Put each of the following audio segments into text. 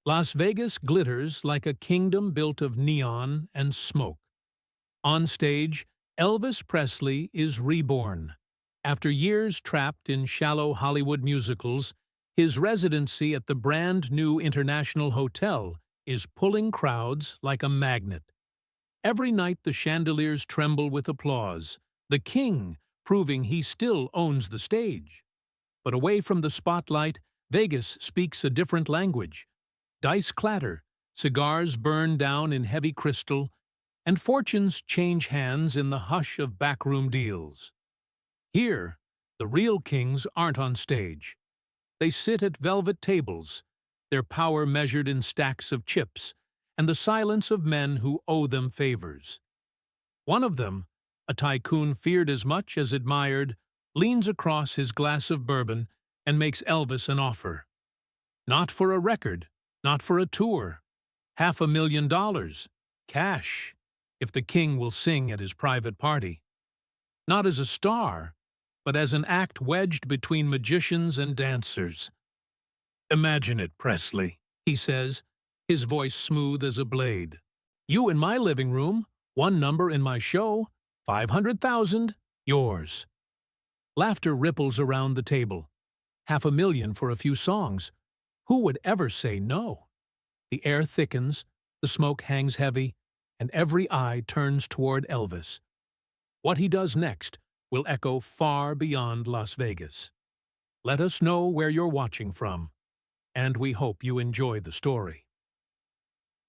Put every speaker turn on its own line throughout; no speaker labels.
Las Vegas glitters like a kingdom built of neon and smoke. On stage, Elvis Presley is reborn. After years trapped in shallow Hollywood musicals, his residency at the brand-new International Hotel is pulling crowds like a magnet. Every night the chandeliers tremble with applause, the king proving he still owns the stage. But away from the spotlight, Vegas speaks a different language. Dice clatter, cigars burn down in heavy crystal, and fortunes change hands in the hush of backroom deals. Here, the real kings aren't on stage. They sit at velvet tables, their power measured in stacks of chips, and the silence of men who owe them favors. One of them, a tycoon feared as much as admired, leans across his glass of bourbon and makes Elvis an offer. Not for a record, not for a tour. $500,000, cash, if the king will sing at his private party. Not as a star, but as an act wedged between magicians and dancers. "Imagine it, Presley," he says, his voice smooth as a blade. "You in my living room, one number in my show, 500,000, yours." Laughter ripples around the table. $500,000 for a few songs. Who would ever say no? The air thickens, the smoke hangs heavy, and every eye turns toward Elvis. What he does next will echo far beyond Las Vegas. Let us know where you're watching from, and we hope you enjoy the story.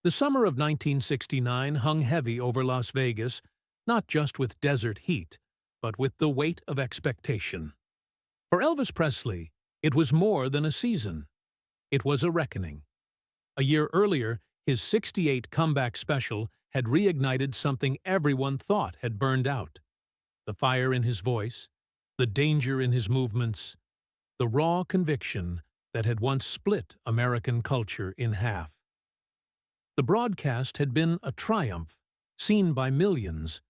The summer of 1969 hung heavy over Las Vegas, not just with desert heat, but with the weight of expectation. For Elvis Presley, it was more than a season. It was a reckoning. A year earlier, his '68 comeback special had reignited something everyone thought had burned out. The fire in his voice, the danger in his movements, the raw conviction that had once split American culture in half. The broadcast had been a triumph, seen by millions,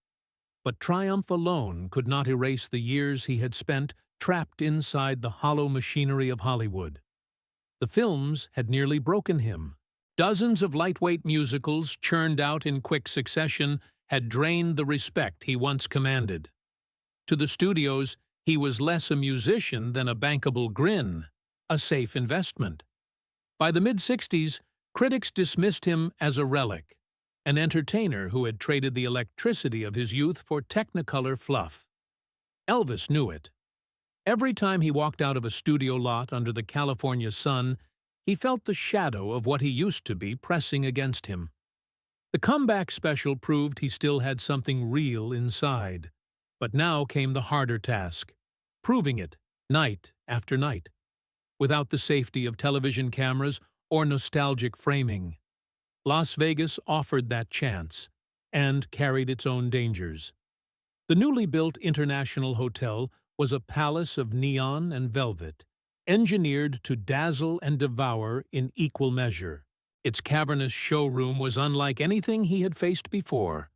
but triumph alone could not erase the years he had spent trapped inside the hollow machinery of Hollywood. The films had nearly broken him. Dozens of lightweight musicals churned out in quick succession had drained the respect he once commanded. To the studios, he was less a musician than a bankable grin, a safe investment. By the mid-'60s, critics dismissed him as a relic, an entertainer who had traded the electricity of his youth for technicolor fluff. Elvis knew it. Every time he walked out of a studio lot under the California sun, he felt the shadow of what he used to be pressing against him. The comeback special proved he still had something real inside. But now came the harder task, proving it night after night, without the safety of television cameras or nostalgic framing. Las Vegas offered that chance, and carried its own dangers. The newly built International Hotel was a palace of neon and velvet, engineered to dazzle and devour in equal measure. Its cavernous showroom was unlike anything he had faced before.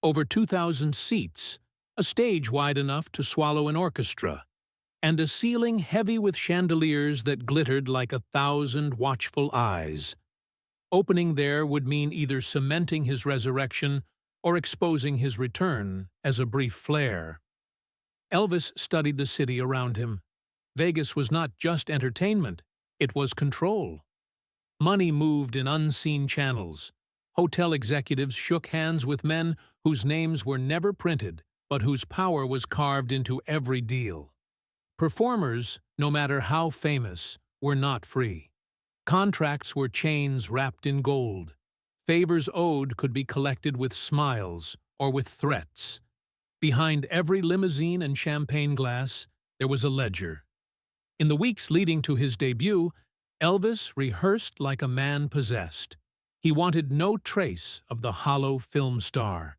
Over 2,000 seats, a stage wide enough to swallow an orchestra, and a ceiling heavy with chandeliers that glittered like 1,000 watchful eyes. Opening there would mean either cementing his resurrection or exposing his return as a brief flare. Elvis studied the city around him. Vegas was not just entertainment, it was control. Money moved in unseen channels. Hotel executives shook hands with men whose names were never printed, but whose power was carved into every deal. Performers, no matter how famous, were not free. Contracts were chains wrapped in gold. Favors owed could be collected with smiles or with threats. Behind every limousine and champagne glass, there was a ledger. In the weeks leading to his debut, Elvis rehearsed like a man possessed. He wanted no trace of the hollow film star.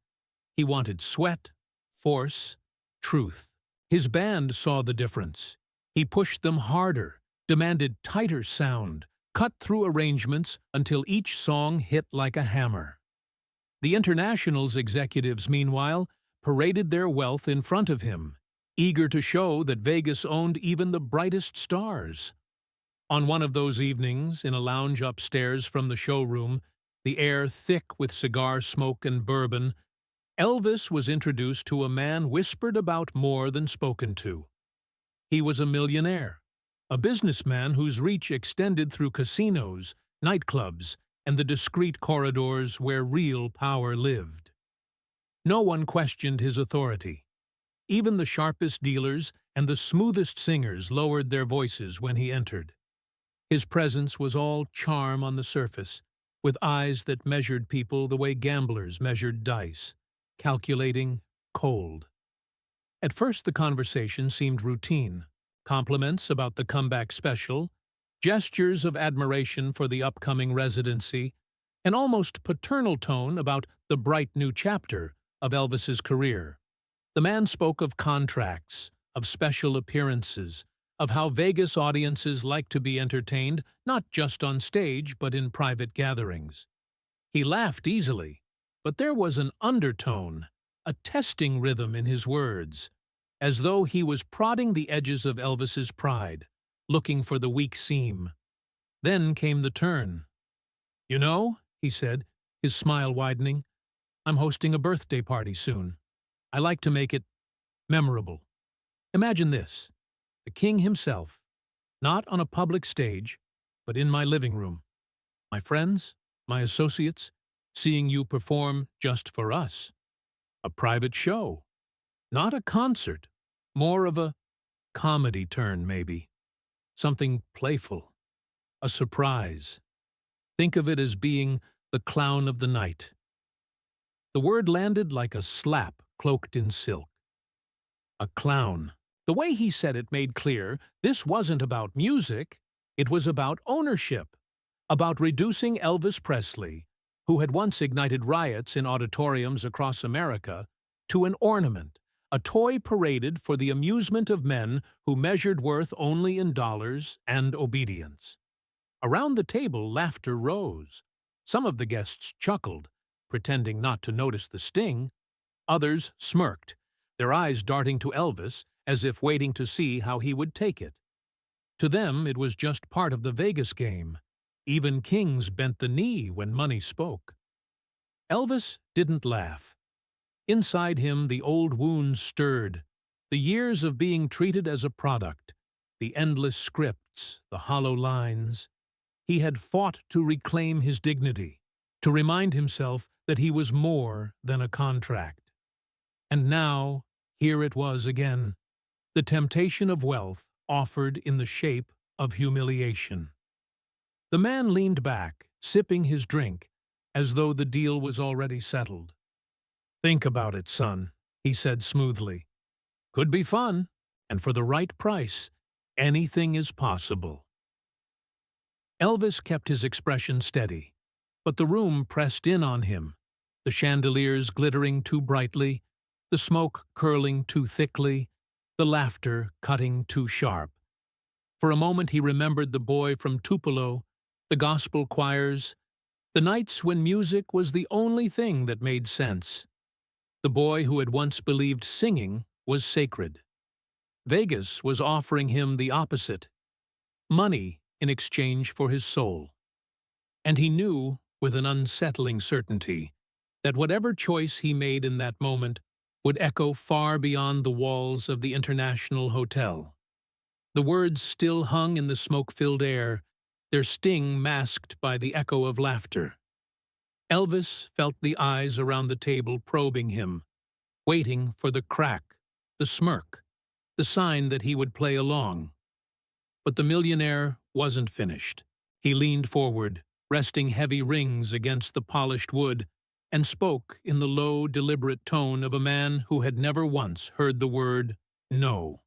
He wanted sweat, force, truth. His band saw the difference. He pushed them harder, demanded tighter sound, cut through arrangements until each song hit like a hammer. The International's executives, meanwhile, paraded their wealth in front of him, eager to show that Vegas owned even the brightest stars. On one of those evenings, in a lounge upstairs from the showroom, the air thick with cigar smoke and bourbon, Elvis was introduced to a man whispered about more than spoken to. He was a millionaire, a businessman whose reach extended through casinos, nightclubs, and the discreet corridors where real power lived. No one questioned his authority. Even the sharpest dealers and the smoothest singers lowered their voices when he entered. His presence was all charm on the surface, with eyes that measured people the way gamblers measured dice, calculating, cold. At first the conversation seemed routine. Compliments about the comeback special, gestures of admiration for the upcoming residency, an almost paternal tone about the bright new chapter of Elvis's career. The man spoke of contracts, of special appearances, of how Vegas audiences like to be entertained not just on stage but in private gatherings. He laughed easily, but there was an undertone, a testing rhythm in his words, as though he was prodding the edges of Elvis's pride, looking for the weak seam. Then came the turn. "You know," he said, his smile widening, "I'm hosting a birthday party soon. I like to make it memorable. Imagine this, the king himself, not on a public stage, but in my living room. My friends, my associates, seeing you perform just for us. A private show. Not a concert, more of a comedy turn, maybe. Something playful. A surprise. Think of it as being the clown of the night." The word landed like a slap cloaked in silk. A clown. The way he said it made clear this wasn't about music, it was about ownership, about reducing Elvis Presley, who had once ignited riots in auditoriums across America, to an ornament, a toy paraded for the amusement of men who measured worth only in dollars and obedience. Around the table, laughter rose. Some of the guests chuckled, pretending not to notice the sting. Others smirked, their eyes darting to Elvis as if waiting to see how he would take it. To them, it was just part of the Vegas game. Even kings bent the knee when money spoke. Elvis didn't laugh. Inside him, the old wounds stirred, the years of being treated as a product, the endless scripts, the hollow lines. He had fought to reclaim his dignity, to remind himself that he was more than a contract. And now, here it was again, the temptation of wealth offered in the shape of humiliation. The man leaned back, sipping his drink, as though the deal was already settled. "Think about it, son," he said smoothly. "Could be fun, and for the right price, anything is possible." Elvis kept his expression steady, but the room pressed in on him, the chandeliers glittering too brightly, the smoke curling too thickly, the laughter cutting too sharp. For a moment he remembered the boy from Tupelo, the gospel choirs, the nights when music was the only thing that made sense. The boy who had once believed singing was sacred. Vegas was offering him the opposite, money in exchange for his soul. And he knew, with an unsettling certainty, that whatever choice he made in that moment would echo far beyond the walls of the International Hotel. The words still hung in the smoke-filled air, their sting masked by the echo of laughter. Elvis felt the eyes around the table probing him, waiting for the crack, the smirk, the sign that he would play along. But the millionaire wasn't finished. He leaned forward, resting heavy rings against the polished wood, and spoke in the low, deliberate tone of a man who had never once heard the word no.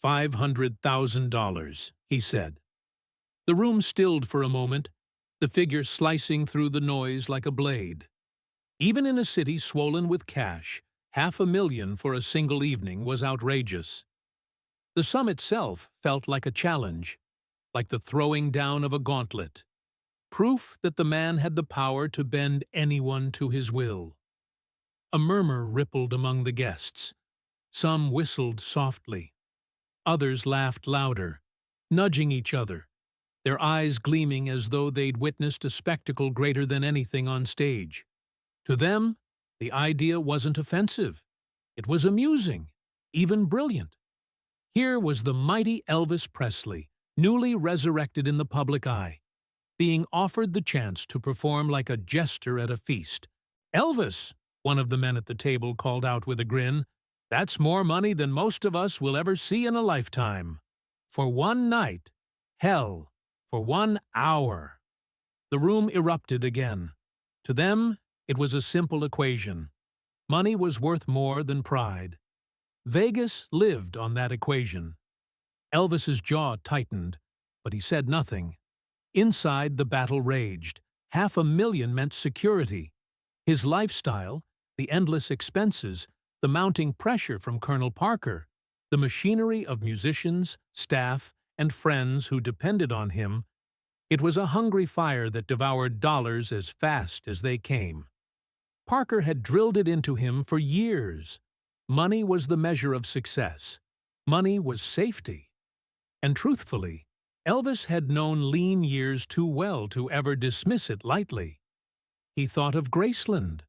$500,000, he said. The room stilled for a moment, the figure slicing through the noise like a blade. Even in a city swollen with cash, $500,000 for a single evening was outrageous. The sum itself felt like a challenge, like the throwing down of a gauntlet, proof that the man had the power to bend anyone to his will. A murmur rippled among the guests. Some whistled softly. Others laughed louder, nudging each other, their eyes gleaming as though they'd witnessed a spectacle greater than anything on stage. To them, the idea wasn't offensive. It was amusing, even brilliant. Here was the mighty Elvis Presley, newly resurrected in the public eye, being offered the chance to perform like a jester at a feast. "Elvis," one of the men at the table called out with a grin, "that's more money than most of us will ever see in a lifetime. For one night, hell, for 1 hour." The room erupted again. To them, it was a simple equation. Money was worth more than pride. Vegas lived on that equation. Elvis's jaw tightened, but he said nothing. Inside, the battle raged. $500,000 meant security. His lifestyle, the endless expenses, the mounting pressure from Colonel Parker, the machinery of musicians, staff, and friends who depended on him, it was a hungry fire that devoured dollars as fast as they came. Parker had drilled it into him for years. Money was the measure of success. Money was safety. And truthfully, Elvis had known lean years too well to ever dismiss it lightly. He thought of Graceland,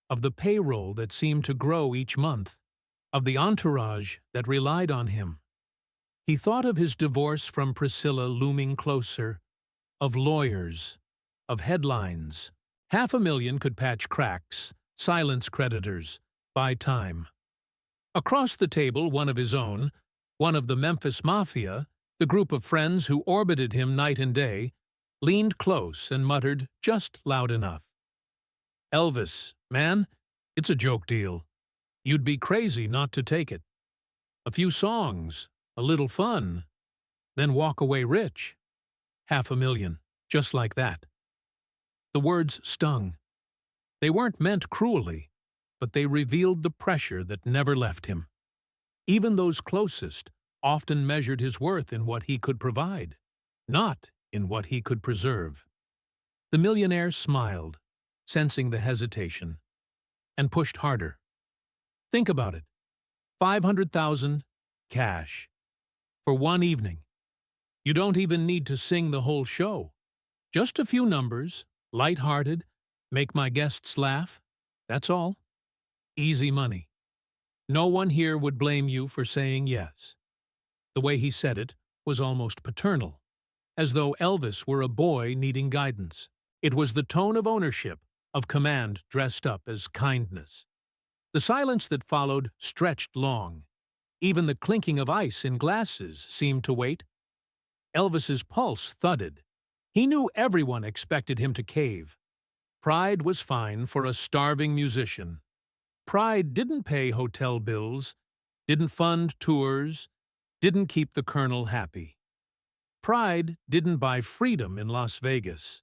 of the payroll that seemed to grow each month, of the entourage that relied on him. He thought of his divorce from Priscilla looming closer, of lawyers, of headlines. $500,000 could patch cracks, silence creditors, buy time. Across the table, one of his own, one of the Memphis Mafia, the group of friends who orbited him night and day, leaned close and muttered just loud enough. "Elvis, man, it's a joke deal. You'd be crazy not to take it. A few songs, a little fun, then walk away rich. $500,000, just like that." The words stung. They weren't meant cruelly, but they revealed the pressure that never left him. Even those closest often measured his worth in what he could provide, not in what he could preserve. The millionaire smiled, sensing the hesitation, and pushed harder. "Think about it. 500,000, cash. For one evening. You don't even need to sing the whole show. Just a few numbers, light-hearted, make my guests laugh. That's all. Easy money. No one here would blame you for saying yes." The way he said it was almost paternal, as though Elvis were a boy needing guidance. It was the tone of ownership, of command dressed up as kindness. The silence that followed stretched long. Even the clinking of ice in glasses seemed to wait. Elvis's pulse thudded. He knew everyone expected him to cave. Pride was fine for a starving musician. Pride didn't pay hotel bills, didn't fund tours, didn't keep the colonel happy. Pride didn't buy freedom in Las Vegas.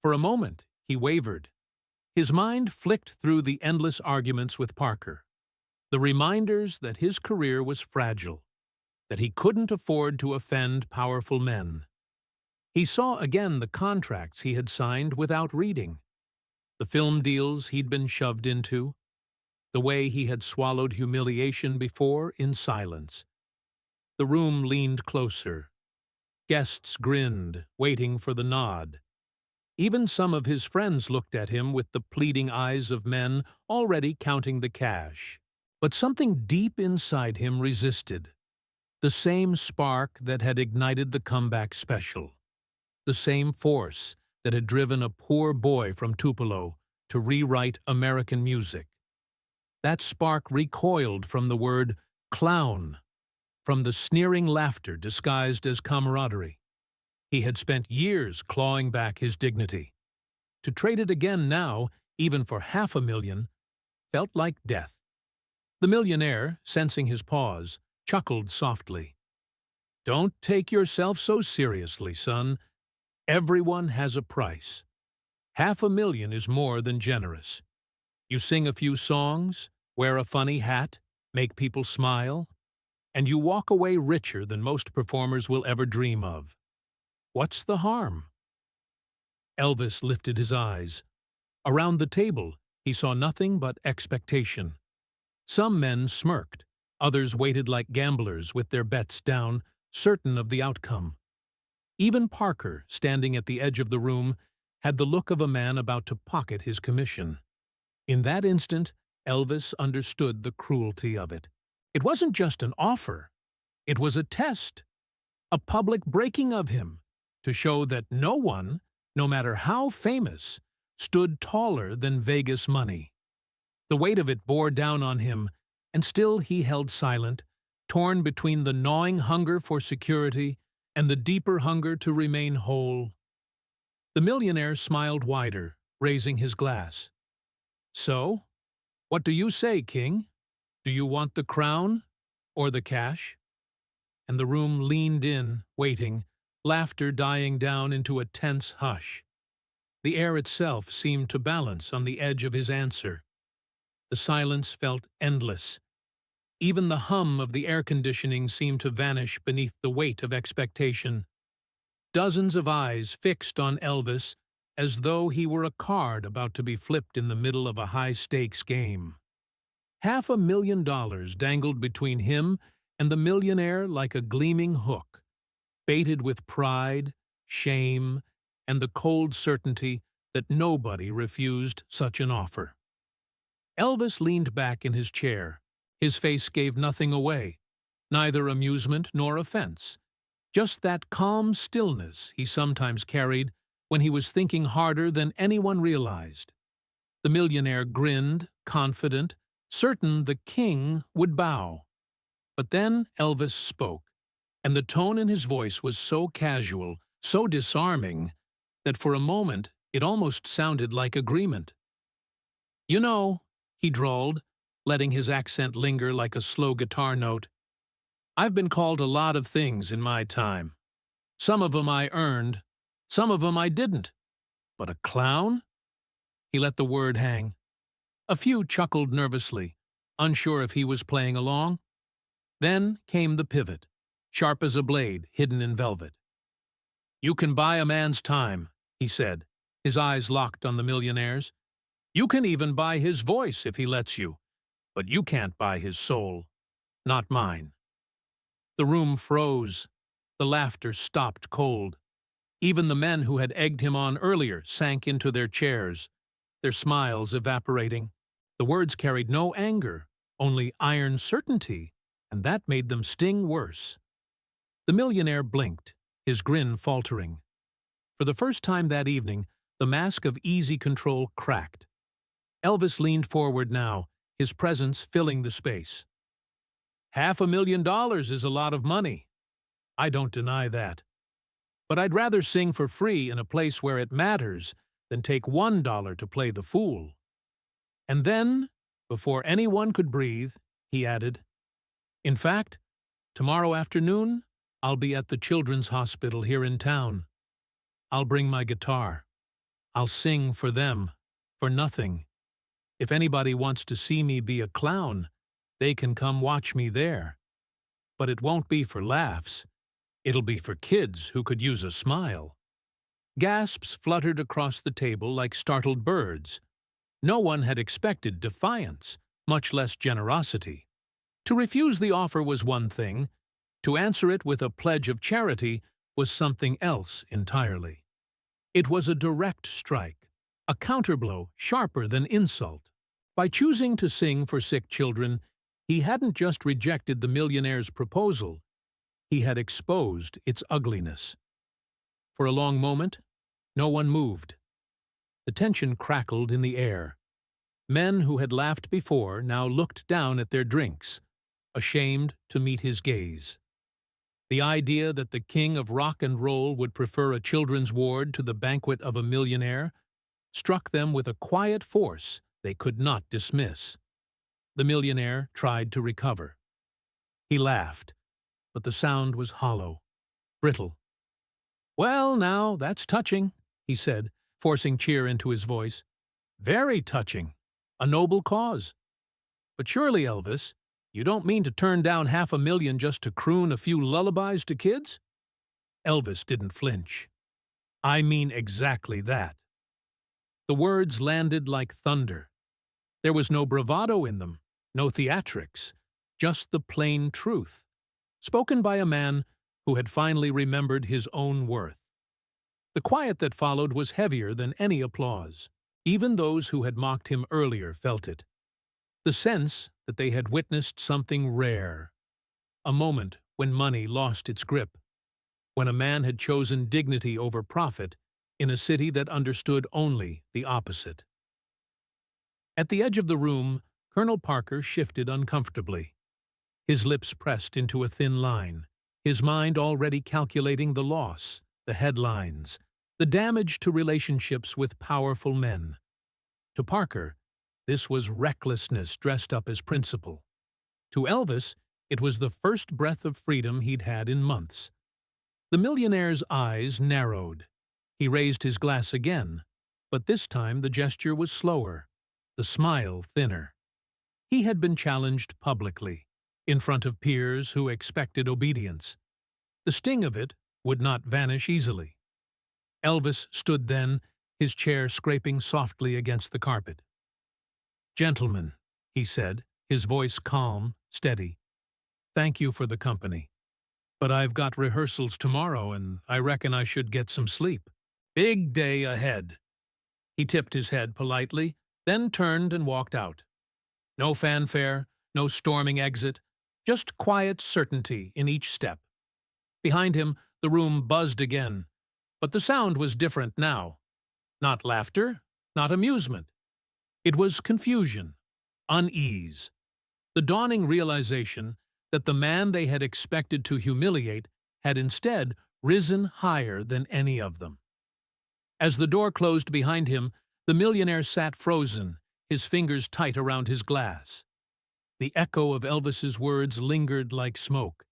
For a moment, he wavered. His mind flicked through the endless arguments with Parker, the reminders that his career was fragile, that he couldn't afford to offend powerful men. He saw again the contracts he had signed without reading, the film deals he'd been shoved into, the way he had swallowed humiliation before in silence. The room leaned closer. Guests grinned, waiting for the nod. Even some of his friends looked at him with the pleading eyes of men already counting the cash. But something deep inside him resisted. The same spark that had ignited the comeback special. The same force that had driven a poor boy from Tupelo to rewrite American music. That spark recoiled from the word clown, from the sneering laughter disguised as camaraderie. He had spent years clawing back his dignity. To trade it again now, even for $500,000, felt like death. The millionaire, sensing his pause, chuckled softly. "Don't take yourself so seriously, son. Everyone has a price. $500,000 is more than generous. You sing a few songs, wear a funny hat, make people smile, and you walk away richer than most performers will ever dream of. What's the harm?" Elvis lifted his eyes. Around the table, he saw nothing but expectation. Some men smirked, others waited like gamblers with their bets down, certain of the outcome. Even Parker, standing at the edge of the room, had the look of a man about to pocket his commission. In that instant, Elvis understood the cruelty of it. It wasn't just an offer. It was a test, a public breaking of him, to show that no one, no matter how famous, stood taller than Vegas money. The weight of it bore down on him, and still he held silent, torn between the gnawing hunger for security and the deeper hunger to remain whole. The millionaire smiled wider, raising his glass. "So, what do you say, King? Do you want the crown or the cash?" And the room leaned in, waiting, laughter dying down into a tense hush. The air itself seemed to balance on the edge of his answer. The silence felt endless. Even the hum of the air conditioning seemed to vanish beneath the weight of expectation. Dozens of eyes fixed on Elvis as though he were a card about to be flipped in the middle of a high-stakes game. $500,000 dangled between him and the millionaire like a gleaming hook, baited with pride, shame, and the cold certainty that nobody refused such an offer. Elvis leaned back in his chair. His face gave nothing away, neither amusement nor offense, just that calm stillness he sometimes carried when he was thinking harder than anyone realized. The millionaire grinned, confident, certain the king would bow. But then Elvis spoke, and the tone in his voice was so casual, so disarming, that for a moment it almost sounded like agreement. "You know," he drawled, letting his accent linger like a slow guitar note, "I've been called a lot of things in my time. Some of 'em I earned, some of 'em I didn't. But a clown?" He let the word hang. A few chuckled nervously, unsure if he was playing along. Then came the pivot, sharp as a blade hidden in velvet. "You can buy a man's time," he said, his eyes locked on the millionaire's. "You can even buy his voice if he lets you. But you can't buy his soul. Not mine." The room froze. The laughter stopped cold. Even the men who had egged him on earlier sank into their chairs, their smiles evaporating. The words carried no anger, only iron certainty, and that made them sting worse. The millionaire blinked, his grin faltering. For the first time that evening, the mask of easy control cracked. Elvis leaned forward now, his presence filling the space. $500,000 is a lot of money. I don't deny that. But I'd rather sing for free in a place where it matters than take $1 to play the fool. And then, before anyone could breathe, he added, "In fact, tomorrow afternoon, I'll be at the Children's Hospital here in town. I'll bring my guitar. I'll sing for them, for nothing. If anybody wants to see me be a clown, they can come watch me there. But it won't be for laughs. It'll be for kids who could use a smile." Gasps fluttered across the table like startled birds. No one had expected defiance, much less generosity. To refuse the offer was one thing. To answer it with a pledge of charity was something else entirely. It was a direct strike, a counterblow sharper than insult. By choosing to sing for sick children, he hadn't just rejected the millionaire's proposal, he had exposed its ugliness. For a long moment, no one moved. The tension crackled in the air. Men who had laughed before now looked down at their drinks, ashamed to meet his gaze. The idea that the king of rock and roll would prefer a children's ward to the banquet of a millionaire struck them with a quiet force they could not dismiss. The millionaire tried to recover. He laughed, but the sound was hollow, brittle. "Well, now, that's touching," he said, forcing cheer into his voice. "Very touching. A noble cause. But surely, Elvis, you don't mean to turn down $500,000 just to croon a few lullabies to kids?" Elvis didn't flinch. "I mean exactly that." The words landed like thunder. There was no bravado in them, no theatrics, just the plain truth, spoken by a man who had finally remembered his own worth. The quiet that followed was heavier than any applause. Even those who had mocked him earlier felt it. The sense that they had witnessed something rare. A moment when money lost its grip. When a man had chosen dignity over profit in a city that understood only the opposite. At the edge of the room, Colonel Parker shifted uncomfortably. His lips pressed into a thin line, his mind already calculating the loss, the headlines, the damage to relationships with powerful men. To Parker, this was recklessness dressed up as principle. To Elvis, it was the first breath of freedom he'd had in months. The millionaire's eyes narrowed. He raised his glass again, but this time the gesture was slower, the smile thinner. He had been challenged publicly, in front of peers who expected obedience. The sting of it would not vanish easily. Elvis stood then, his chair scraping softly against the carpet. "Gentlemen," he said, his voice calm, steady, "thank you for the company. But I've got rehearsals tomorrow, and I reckon I should get some sleep. Big day ahead." He tipped his head politely, then turned and walked out. No fanfare, no storming exit, just quiet certainty in each step. Behind him, the room buzzed again, but the sound was different now. Not laughter, not amusement. It was confusion, unease, the dawning realization that the man they had expected to humiliate had instead risen higher than any of them. As the door closed behind him, the millionaire sat frozen, his fingers tight around his glass. The echo of Elvis's words lingered like smoke.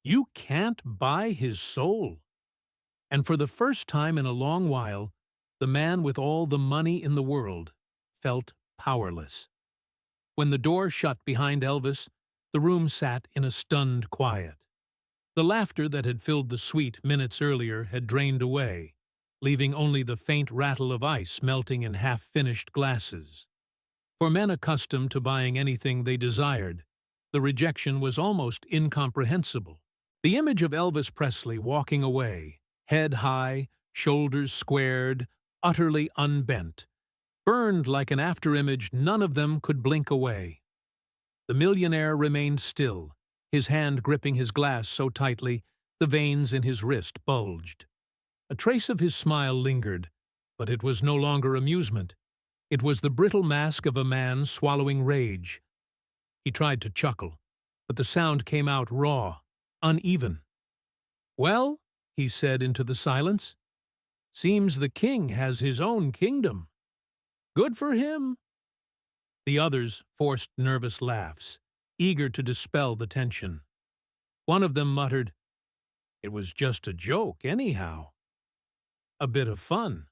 You can't buy his soul. And for the first time in a long while, the man with all the money in the world felt powerless. When the door shut behind Elvis, the room sat in a stunned quiet. The laughter that had filled the suite minutes earlier had drained away, leaving only the faint rattle of ice melting in half-finished glasses. For men accustomed to buying anything they desired, the rejection was almost incomprehensible. The image of Elvis Presley walking away, head high, shoulders squared, utterly unbent, burned like an afterimage none of them could blink away. The millionaire remained still, his hand gripping his glass so tightly the veins in his wrist bulged. A trace of his smile lingered, but it was no longer amusement. It was the brittle mask of a man swallowing rage. He tried to chuckle, but the sound came out raw, uneven. "Well," he said into the silence, "seems the king has his own kingdom. Good for him." The others forced nervous laughs, eager to dispel the tension. One of them muttered, "It was just a joke, anyhow." A bit of fun.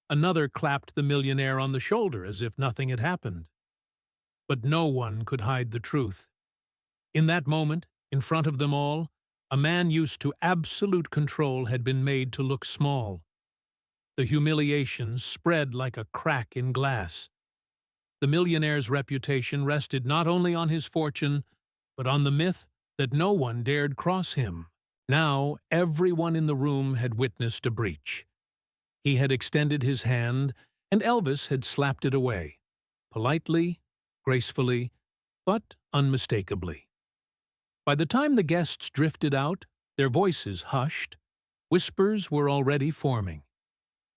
Another clapped the millionaire on the shoulder as if nothing had happened. But no one could hide the truth. In that moment, in front of them all, a man used to absolute control had been made to look small. The humiliation spread like a crack in glass. The millionaire's reputation rested not only on his fortune, but on the myth that no one dared cross him. Now everyone in the room had witnessed a breach. He had extended his hand, and Elvis had slapped it away, politely, gracefully, but unmistakably. By the time the guests drifted out, their voices hushed. Whispers were already forming.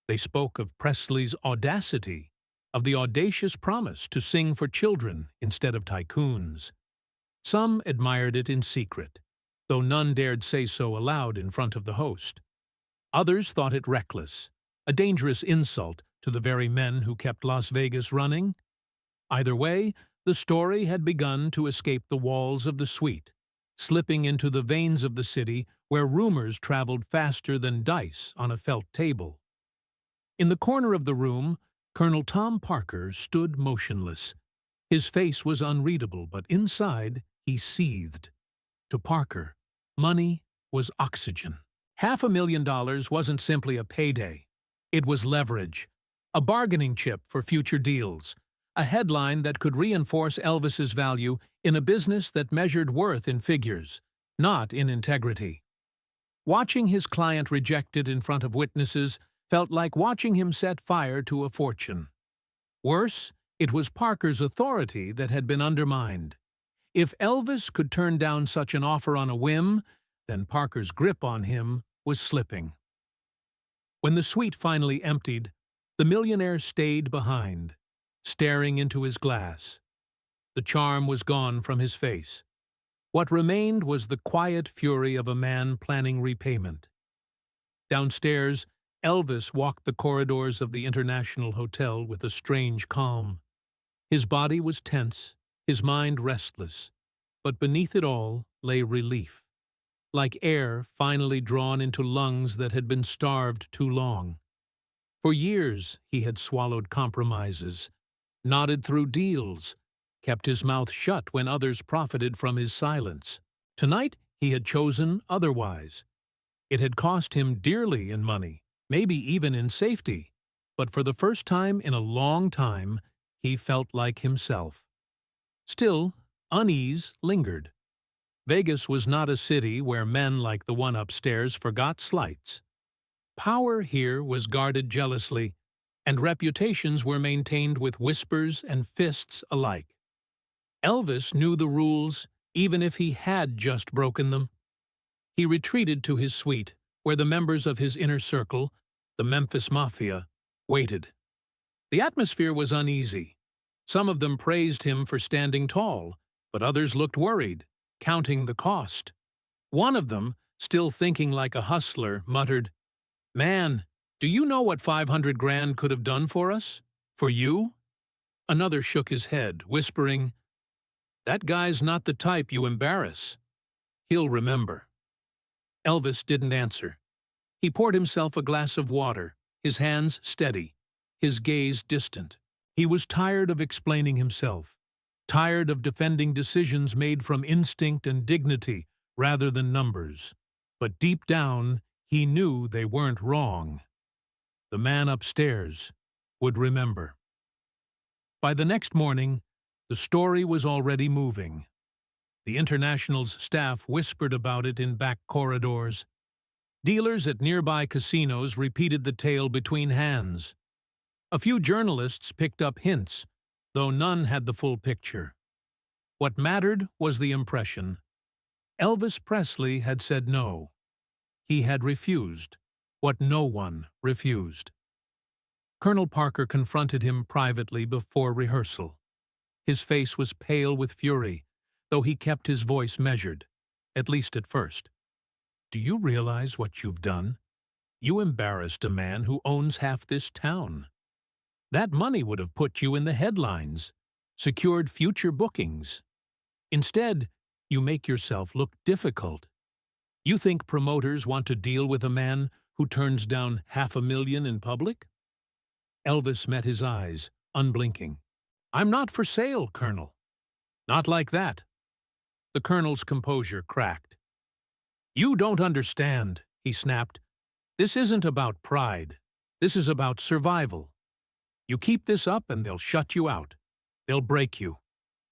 They spoke of Presley's audacity, of the audacious promise to sing for children instead of tycoons. Some admired it in secret, though none dared say so aloud in front of the host. Others thought it reckless, a dangerous insult to the very men who kept Las Vegas running. Either way, the story had begun to escape the walls of the suite, slipping into the veins of the city where rumors traveled faster than dice on a felt table. In the corner of the room, Colonel Tom Parker stood motionless. His face was unreadable, but inside he seethed. To Parker, money was oxygen. $500,000 wasn't simply a payday. It was leverage, a bargaining chip for future deals, a headline that could reinforce Elvis's value in a business that measured worth in figures, not in integrity. Watching his client rejected in front of witnesses felt like watching him set fire to a fortune. Worse, it was Parker's authority that had been undermined. If Elvis could turn down such an offer on a whim, then Parker's grip on him was slipping. When the suite finally emptied, the millionaire stayed behind, staring into his glass. The charm was gone from his face. What remained was the quiet fury of a man planning repayment. Downstairs, Elvis walked the corridors of the International Hotel with a strange calm. His body was tense, his mind restless, but beneath it all lay relief, like air finally drawn into lungs that had been starved too long. For years he had swallowed compromises, nodded through deals, kept his mouth shut when others profited from his silence. Tonight he had chosen otherwise. It had cost him dearly in money, maybe even in safety, but for the first time in a long time, he felt like himself. Still, unease lingered. Vegas was not a city where men like the one upstairs forgot slights. Power here was guarded jealously, and reputations were maintained with whispers and fists alike. Elvis knew the rules, even if he had just broken them. He retreated to his suite, where the members of his inner circle, the Memphis Mafia, waited. The atmosphere was uneasy. Some of them praised him for standing tall, but others looked worried, counting the cost. One of them, still thinking like a hustler, muttered, "Man, do you know what 500 grand could have done for us? For you?" Another shook his head, whispering, "That guy's not the type you embarrass. He'll remember." Elvis didn't answer. He poured himself a glass of water, his hands steady, his gaze distant. He was tired of explaining himself, tired of defending decisions made from instinct and dignity rather than numbers. But deep down, he knew they weren't wrong. The man upstairs would remember. By the next morning, the story was already moving. The International's staff whispered about it in back corridors. Dealers at nearby casinos repeated the tale between hands. A few journalists picked up hints, though none had the full picture. What mattered was the impression. Elvis Presley had said no. He had refused what no one refused. Colonel Parker confronted him privately before rehearsal. His face was pale with fury, though he kept his voice measured, at least at first. "Do you realize what you've done? You embarrassed a man who owns half this town. That money would have put you in the headlines, secured future bookings. Instead, you make yourself look difficult. You think promoters want to deal with a man who turns down $500,000 in public?" Elvis met his eyes, unblinking. "I'm not for sale, Colonel." "Not like that." The Colonel's composure cracked. "You don't understand," he snapped. "This isn't about pride. This is about survival. You keep this up and they'll shut you out. They'll break you.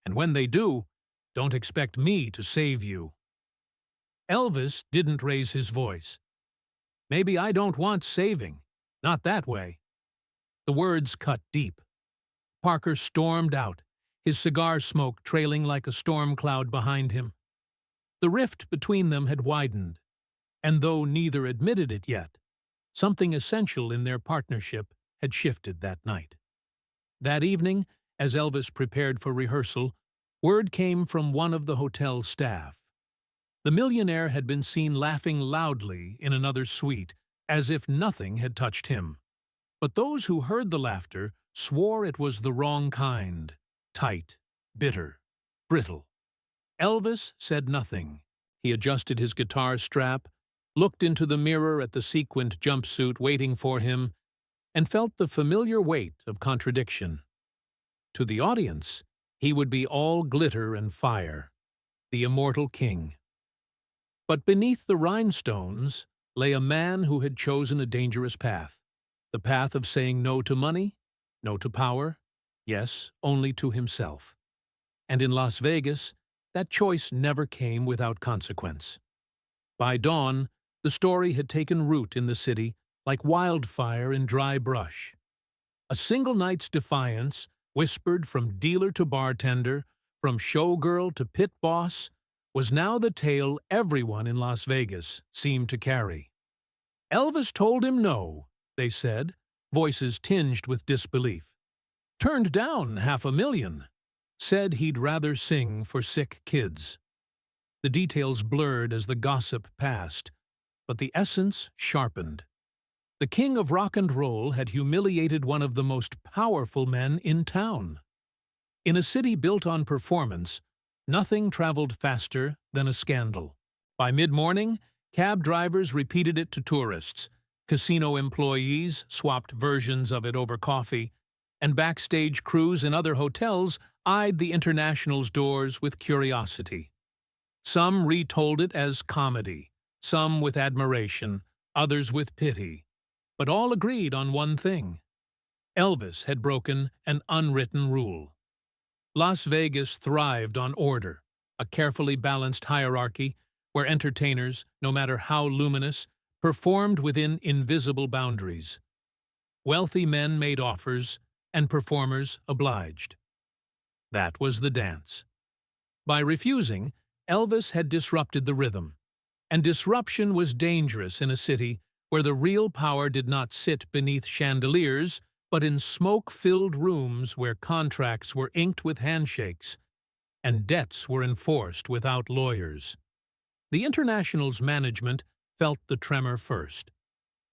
And when they do, don't expect me to save you." Elvis didn't raise his voice. "Maybe I don't want saving. Not that way." The words cut deep. Parker stormed out, his cigar smoke trailing like a storm cloud behind him. The rift between them had widened, and though neither admitted it yet, something essential in their partnership had shifted that night. That evening, as Elvis prepared for rehearsal, word came from one of the hotel's staff. The millionaire had been seen laughing loudly in another suite, as if nothing had touched him. But those who heard the laughter swore it was the wrong kind, tight, bitter, brittle. Elvis said nothing. He adjusted his guitar strap, looked into the mirror at the sequined jumpsuit waiting for him, and felt the familiar weight of contradiction. To the audience, he would be all glitter and fire, the immortal king. But beneath the rhinestones lay a man who had chosen a dangerous path, the path of saying no to money, no to power, yes, only to himself. And in Las Vegas, that choice never came without consequence. By dawn, The story had taken root in the city like wildfire in dry brush. A single night's defiance, whispered from dealer to bartender, from showgirl to pit boss, was now the tale everyone in Las Vegas seemed to carry. Elvis told him no, they said, voices tinged with disbelief. Turned down $500,000. Said he'd rather sing for sick kids. The details blurred as the gossip passed, but the essence sharpened. The king of rock and roll had humiliated one of the most powerful men in town. In a city built on performance, nothing traveled faster than a scandal. By mid-morning, cab drivers repeated it to tourists, casino employees swapped versions of it over coffee, and backstage crews in other hotels eyed the International's doors with curiosity. Some retold it as comedy, some with admiration, others with pity, but all agreed on one thing. Elvis had broken an unwritten rule. Las Vegas thrived on order, a carefully balanced hierarchy where entertainers, no matter how luminous, performed within invisible boundaries. Wealthy men made offers, and performers obliged. That was the dance. By refusing, Elvis had disrupted the rhythm, and disruption was dangerous in a city where the real power did not sit beneath chandeliers, but in smoke-filled rooms where contracts were inked with handshakes, and debts were enforced without lawyers. The International's management felt the tremor first.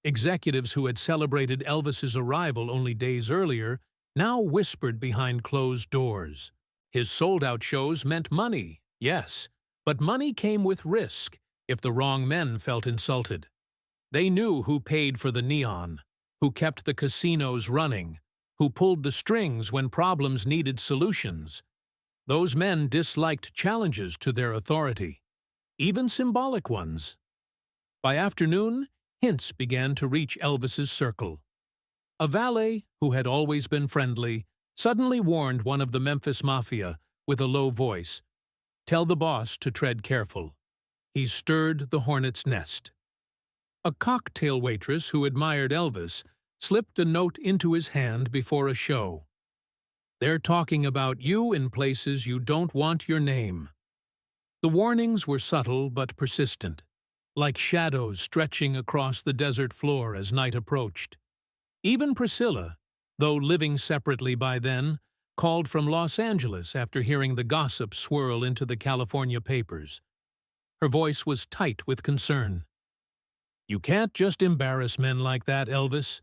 Executives who had celebrated Elvis's arrival only days earlier now whispered behind closed doors. His sold-out shows meant money, yes, but money came with risk if the wrong men felt insulted. They knew who paid for the neon, who kept the casinos running, who pulled the strings when problems needed solutions. Those men disliked challenges to their authority, even symbolic ones. By afternoon, hints began to reach Elvis's circle. A valet, who had always been friendly, suddenly warned one of the Memphis Mafia with a low voice, "Tell the boss to tread careful. He stirred the hornet's nest." A cocktail waitress who admired Elvis slipped a note into his hand before a show. "They're talking about you in places you don't want your name." The warnings were subtle but persistent, like shadows stretching across the desert floor as night approached. Even Priscilla, though living separately by then, called from Los Angeles after hearing the gossip swirl into the California papers. Her voice was tight with concern. "You can't just embarrass men like that, Elvis.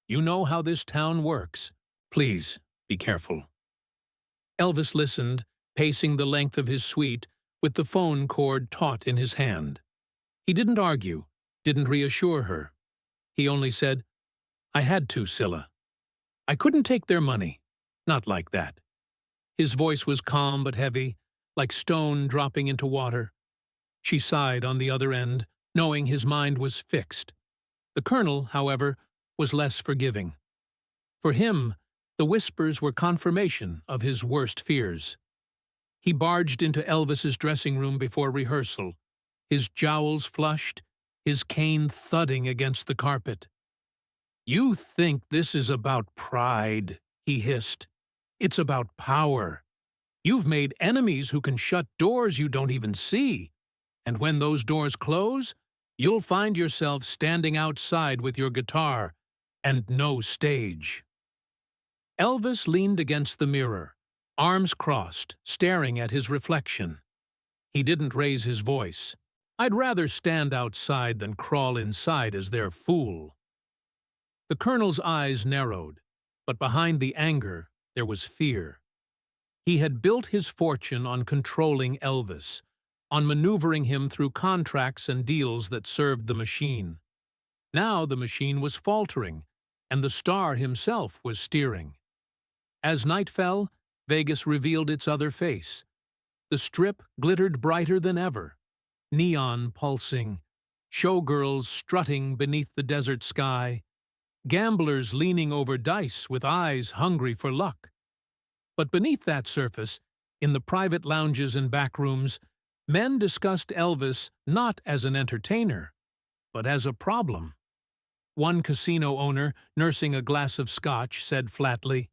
You know how this town works. Please, be careful." Elvis listened, pacing the length of his suite, with the phone cord taut in his hand. He didn't argue, didn't reassure her. He only said, "I had to, Scylla. I couldn't take their money. Not like that." His voice was calm but heavy, like stone dropping into water. She sighed on the other end, knowing his mind was fixed. The colonel, however, was less forgiving. For him, the whispers were confirmation of his worst fears. He barged into Elvis's dressing room before rehearsal, his jowls flushed, his cane thudding against the carpet. "You think this is about pride," he hissed. "It's about power. You've made enemies who can shut doors you don't even see. And when those doors close, you'll find yourself standing outside with your guitar and no stage." Elvis leaned against the mirror, arms crossed, staring at his reflection. He didn't raise his voice. "I'd rather stand outside than crawl inside as their fool." The colonel's eyes narrowed, but behind the anger there was fear. He had built his fortune on controlling Elvis, on maneuvering him through contracts and deals that served the machine. Now the machine was faltering, and the star himself was steering. As night fell, Vegas revealed its other face. The Strip glittered brighter than ever, neon pulsing, showgirls strutting beneath the desert sky, gamblers leaning over dice with eyes hungry for luck. But beneath that surface, in the private lounges and back rooms, men discussed Elvis not as an entertainer, but as a problem. One casino owner, nursing a glass of scotch, said flatly,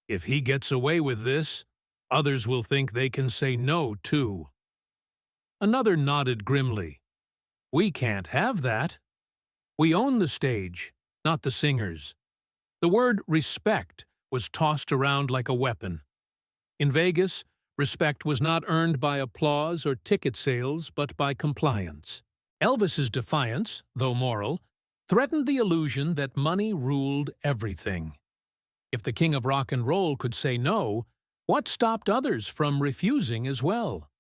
"If he gets away with this, others will think they can say no, too." Another nodded grimly. "We can't have that. We own the stage, not the singers." The word respect was tossed around like a weapon. In Vegas, respect was not earned by applause or ticket sales, but by compliance. Elvis's defiance, though moral, threatened the illusion that money ruled everything. If the king of rock and roll could say no, what stopped others from refusing as well?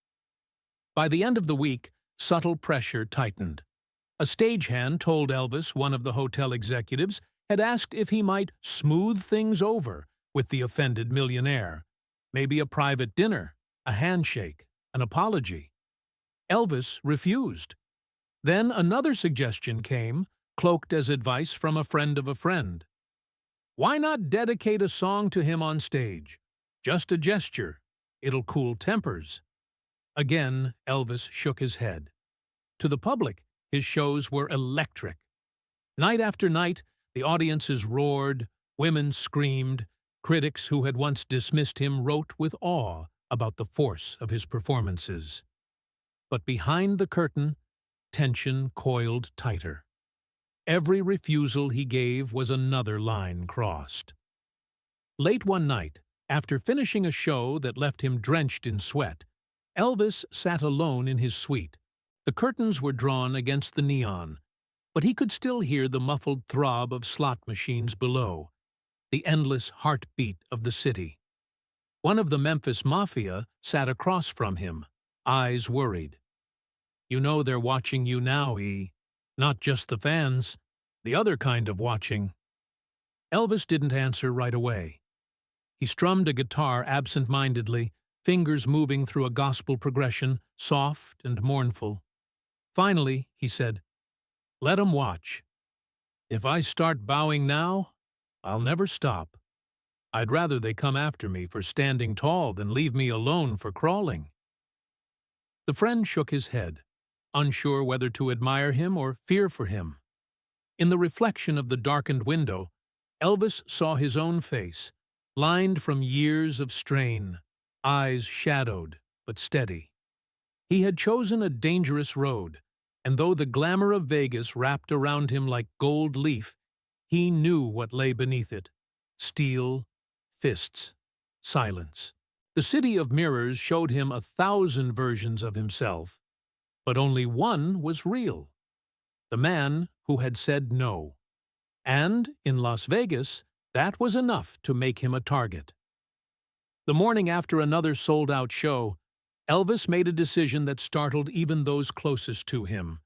By the end of the week, subtle pressure tightened. A stagehand told Elvis one of the hotel executives had asked if he might smooth things over with the offended millionaire. Maybe a private dinner, a handshake, an apology. Elvis refused. Then another suggestion came, cloaked as advice from a friend of a friend. Why not dedicate a song to him on stage? Just a gesture. It'll cool tempers. Again, Elvis shook his head. To the public, his shows were electric. Night after night, the audiences roared, women screamed, critics who had once dismissed him wrote with awe about the force of his performances. But behind the curtain, tension coiled tighter. Every refusal he gave was another line crossed. Late one night, after finishing a show that left him drenched in sweat, Elvis sat alone in his suite. The curtains were drawn against the neon, but he could still hear the muffled throb of slot machines below, the endless heartbeat of the city. One of the Memphis Mafia sat across from him, eyes worried. "You know they're watching you now, E. Not just the fans, the other kind of watching." Elvis didn't answer right away. He strummed a guitar absent-mindedly, fingers moving through a gospel progression, soft and mournful. Finally, he said, "Let 'em watch. If I start bowing now, I'll never stop. I'd rather they come after me for standing tall than leave me alone for crawling." The friend shook his head, unsure whether to admire him or fear for him. In the reflection of the darkened window, Elvis saw his own face, lined from years of strain, eyes shadowed but steady. He had chosen a dangerous road, and though the glamour of Vegas wrapped around him like gold leaf, he knew what lay beneath it: steel, fists, silence. The city of mirrors showed him 1,000 versions of himself, but only one was real: the man who had said no. And, in Las Vegas, that was enough to make him a target. The morning after another sold-out show, Elvis made a decision that startled even those closest to him.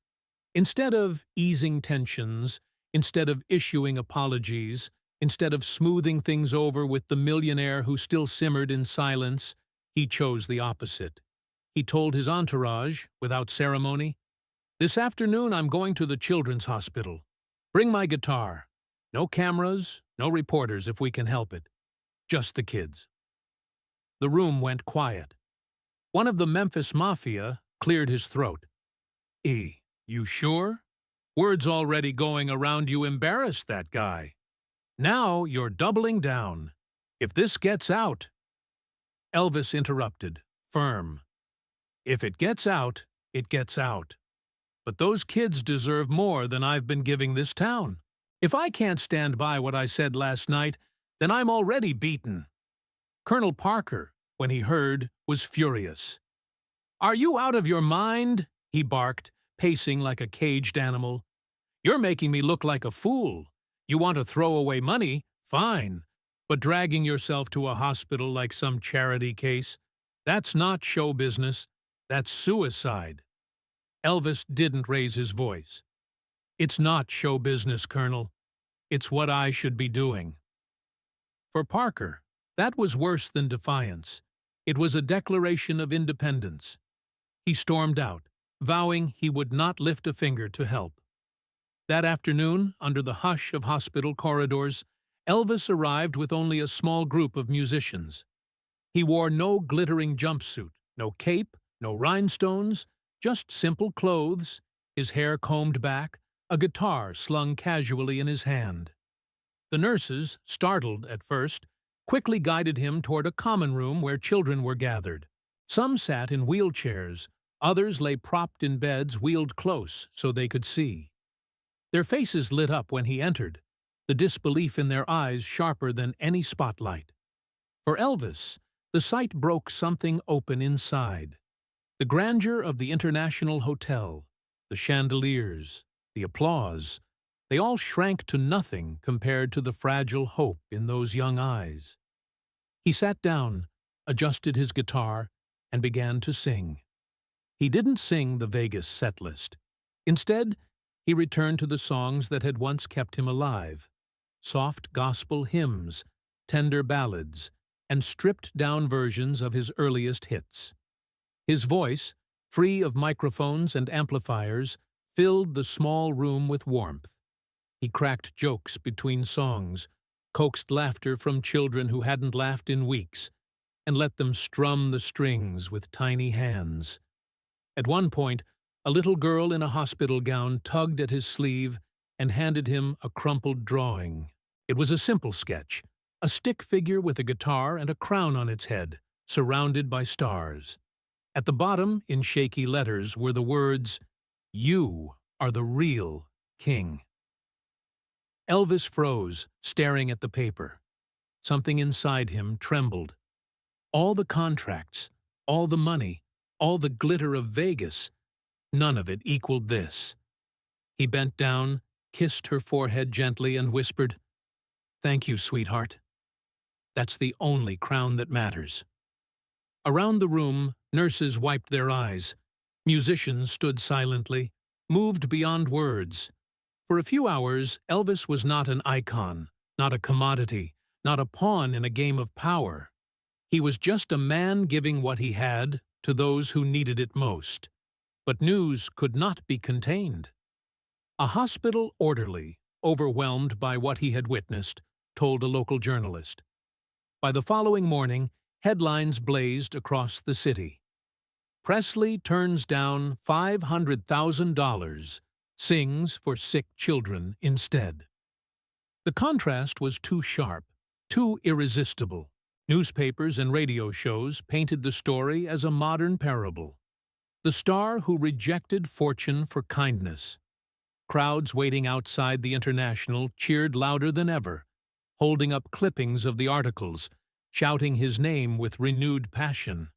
Instead of easing tensions, instead of issuing apologies, instead of smoothing things over with the millionaire who still simmered in silence, he chose the opposite. He told his entourage, without ceremony, "This afternoon I'm going to the children's hospital. Bring my guitar. No cameras, no reporters if we can help it. Just the kids." The room went quiet. One of the Memphis Mafia cleared his throat. "E, you sure? Word's already going around you embarrassed that guy. Now you're doubling down. If this gets out—" Elvis interrupted, firm. "If it gets out, it gets out. But those kids deserve more than I've been giving this town. If I can't stand by what I said last night, then I'm already beaten." Colonel Parker, when he heard, was furious. "Are you out of your mind?" he barked, pacing like a caged animal. "You're making me look like a fool. You want to throw away money? Fine. But dragging yourself to a hospital like some charity case? That's not show business. That's suicide." Elvis didn't raise his voice. "It's not show business, Colonel. It's what I should be doing." For Parker, that was worse than defiance. It was a declaration of independence. He stormed out, vowing he would not lift a finger to help. That afternoon, under the hush of hospital corridors, Elvis arrived with only a small group of musicians. He wore no glittering jumpsuit, no cape, no rhinestones, just simple clothes, his hair combed back, a guitar slung casually in his hand. The nurses, startled at first, quickly guided him toward a common room where children were gathered. Some sat in wheelchairs, others lay propped in beds wheeled close so they could see. Their faces lit up when he entered, the disbelief in their eyes sharper than any spotlight. For Elvis, the sight broke something open inside. The grandeur of the International Hotel, the chandeliers, the applause, they all shrank to nothing compared to the fragile hope in those young eyes. He sat down, adjusted his guitar, and began to sing. He didn't sing the Vegas set list. Instead, he returned to the songs that had once kept him alive. Soft gospel hymns, tender ballads, and stripped-down versions of his earliest hits. His voice, free of microphones and amplifiers, filled the small room with warmth. He cracked jokes between songs, coaxed laughter from children who hadn't laughed in weeks, and let them strum the strings with tiny hands. At one point, a little girl in a hospital gown tugged at his sleeve and handed him a crumpled drawing. It was a simple sketch, a stick figure with a guitar and a crown on its head, surrounded by stars. At the bottom, in shaky letters, were the words, "You are the real king." Elvis froze, staring at the paper. Something inside him trembled. All the contracts, all the money, all the glitter of Vegas, none of it equaled this. He bent down, kissed her forehead gently, and whispered, "Thank you, sweetheart. That's the only crown that matters." Around the room, nurses wiped their eyes. Musicians stood silently, moved beyond words. For a few hours, Elvis was not an icon, not a commodity, not a pawn in a game of power. He was just a man giving what he had to those who needed it most. But news could not be contained. A hospital orderly, overwhelmed by what he had witnessed, told a local journalist. By the following morning, headlines blazed across the city. Presley turns down $500,000, sings for sick children instead. The contrast was too sharp, too irresistible. Newspapers and radio shows painted the story as a modern parable. The star who rejected fortune for kindness. Crowds waiting outside the International cheered louder than ever, holding up clippings of the articles, shouting his name with renewed passion.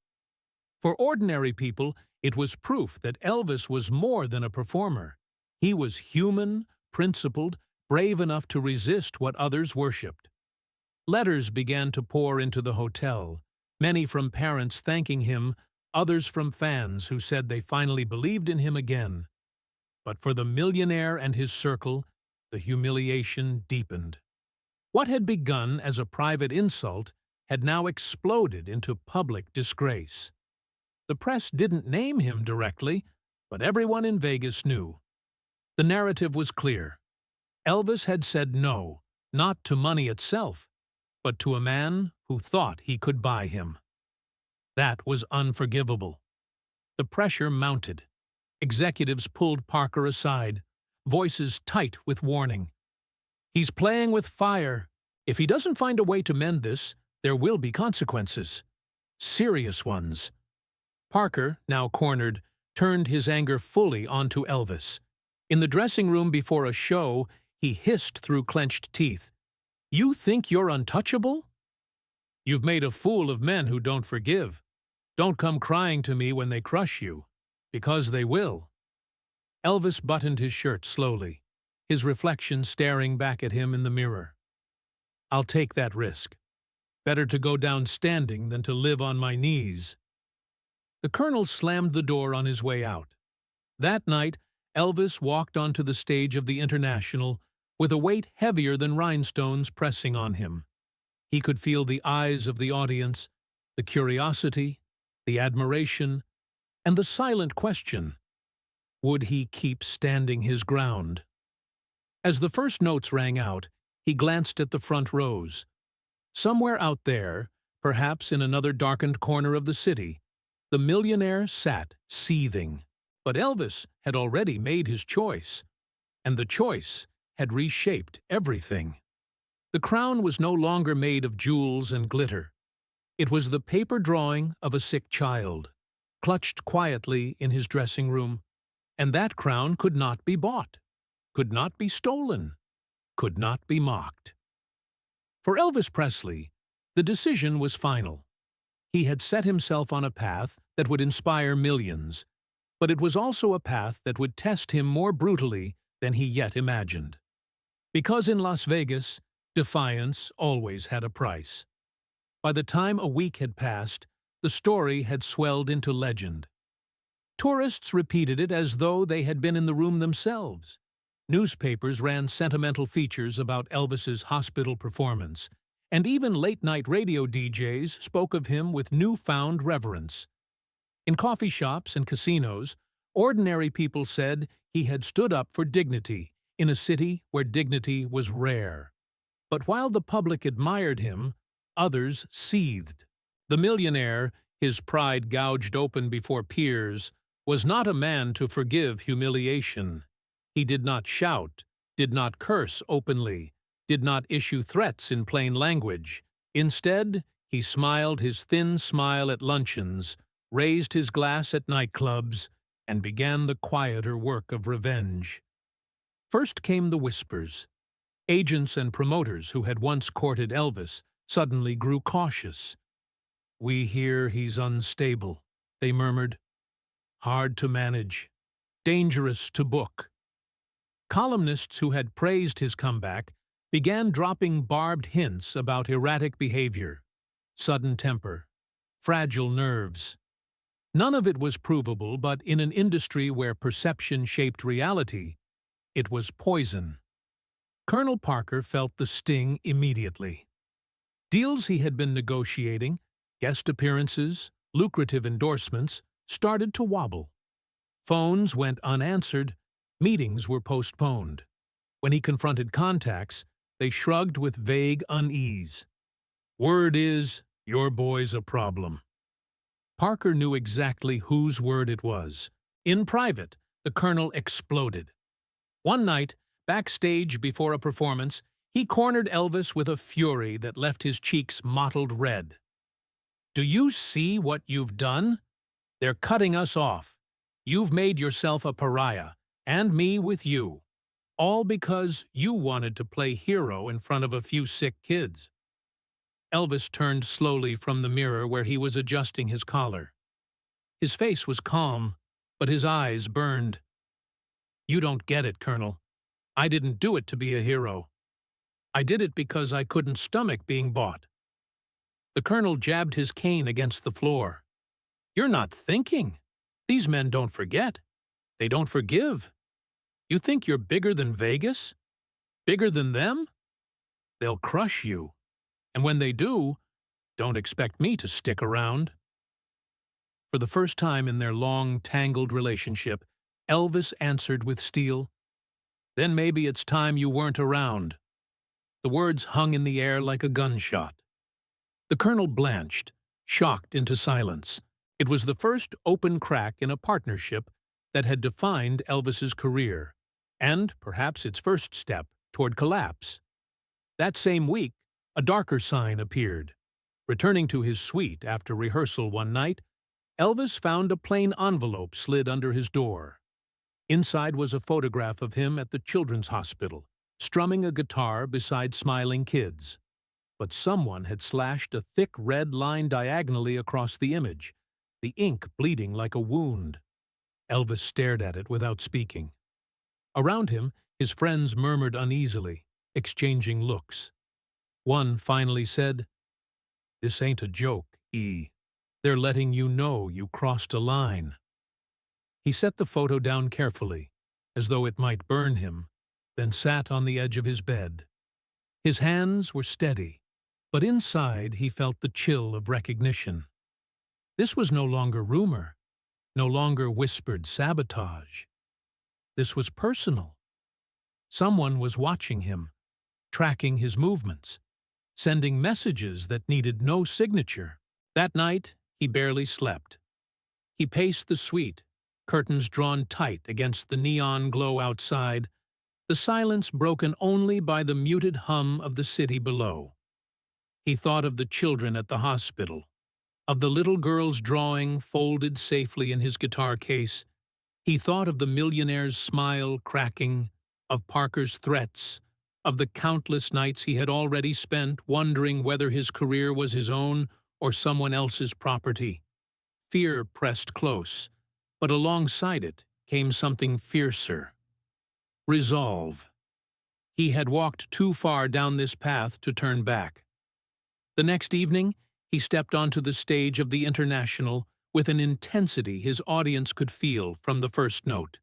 For ordinary people, it was proof that Elvis was more than a performer. He was human, principled, brave enough to resist what others worshipped. Letters began to pour into the hotel, many from parents thanking him, others from fans who said they finally believed in him again. But for the millionaire and his circle, the humiliation deepened. What had begun as a private insult had now exploded into public disgrace. The press didn't name him directly, but everyone in Vegas knew. The narrative was clear. Elvis had said no, not to money itself, but to a man who thought he could buy him. That was unforgivable. The pressure mounted. Executives pulled Parker aside, voices tight with warning. "He's playing with fire. If he doesn't find a way to mend this, there will be consequences. Serious ones." Parker, now cornered, turned his anger fully onto Elvis. In the dressing room before a show, he hissed through clenched teeth, "You think you're untouchable? You've made a fool of men who don't forgive. Don't come crying to me when they crush you, because they will." Elvis buttoned his shirt slowly, his reflection staring back at him in the mirror. "I'll take that risk. Better to go down standing than to live on my knees." The colonel slammed the door on his way out. That night, Elvis walked onto the stage of the International with a weight heavier than rhinestones pressing on him. He could feel the eyes of the audience, the curiosity, the admiration, and the silent question. Would he keep standing his ground? As the first notes rang out, he glanced at the front rows. Somewhere out there, perhaps in another darkened corner of the city, the millionaire sat, seething. But Elvis had already made his choice. and the choice had reshaped everything. The crown was no longer made of jewels and glitter. It was the paper drawing of a sick child, clutched quietly in his dressing room, and that crown could not be bought, could not be stolen, could not be mocked. For Elvis Presley, the decision was final. He had set himself on a path that would inspire millions, but it was also a path that would test him more brutally than he yet imagined. Because in Las Vegas, defiance always had a price. By the time a week had passed, the story had swelled into legend. Tourists repeated it as though they had been in the room themselves. Newspapers ran sentimental features about Elvis's hospital performance, and even late-night radio DJs spoke of him with newfound reverence. In coffee shops and casinos, ordinary people said he had stood up for dignity in a city where dignity was rare. But while the public admired him, others seethed. The millionaire, his pride gouged open before peers, was not a man to forgive humiliation. He did not shout, did not curse openly, did not issue threats in plain language. Instead, he smiled his thin smile at luncheons, raised his glass at nightclubs, and began the quieter work of revenge. First came the whispers. Agents and promoters who had once courted Elvis suddenly grew cautious. "We hear he's unstable," they murmured. "Hard to manage. Dangerous to book." Columnists who had praised his comeback began dropping barbed hints about erratic behavior, sudden temper, fragile nerves. None of it was provable, but in an industry where perception shaped reality, it was poison. Colonel Parker felt the sting immediately. Deals he had been negotiating, guest appearances, lucrative endorsements, started to wobble. Phones went unanswered, meetings were postponed. When he confronted contacts, they shrugged with vague unease. "Word is, your boy's a problem." Parker knew exactly whose word it was. In private, the colonel exploded. One night, backstage before a performance, he cornered Elvis with a fury that left his cheeks mottled red. "Do you see what you've done? They're cutting us off. You've made yourself a pariah, and me with you. All because you wanted to play hero in front of a few sick kids." Elvis turned slowly from the mirror where he was adjusting his collar. His face was calm, but his eyes burned. "You don't get it, Colonel. I didn't do it to be a hero. I did it because I couldn't stomach being bought." The colonel jabbed his cane against the floor. "You're not thinking. These men don't forget. They don't forgive. You think you're bigger than Vegas? Bigger than them? They'll crush you. And when they do, don't expect me to stick around." For the first time in their long, tangled relationship, Elvis answered with steel, "Then maybe it's time you weren't around." The words hung in the air like a gunshot. The colonel blanched, shocked into silence. It was the first open crack in a partnership that had defined Elvis's career, and perhaps its first step toward collapse. That same week, a darker sign appeared. Returning to his suite after rehearsal one night, Elvis found a plain envelope slid under his door. Inside was a photograph of him at the children's hospital, strumming a guitar beside smiling kids. But someone had slashed a thick red line diagonally across the image, the ink bleeding like a wound. Elvis stared at it without speaking. Around him, his friends murmured uneasily, exchanging looks. One finally said, "This ain't a joke, E. They're letting you know you crossed a line." He set the photo down carefully, as though it might burn him, then sat on the edge of his bed. His hands were steady, but inside he felt the chill of recognition. This was no longer rumor, no longer whispered sabotage. This was personal. Someone was watching him, tracking his movements, sending messages that needed no signature. That night, he barely slept. He paced the suite, curtains drawn tight against the neon glow outside, the silence broken only by the muted hum of the city below. He thought of the children at the hospital, of the little girl's drawing folded safely in his guitar case. He thought of the millionaire's smile cracking, of Parker's threats, of the countless nights he had already spent wondering whether his career was his own or someone else's property. Fear pressed close, but alongside it came something fiercer. Resolve. He had walked too far down this path to turn back. The next evening, he stepped onto the stage of the International with an intensity his audience could feel from the first note.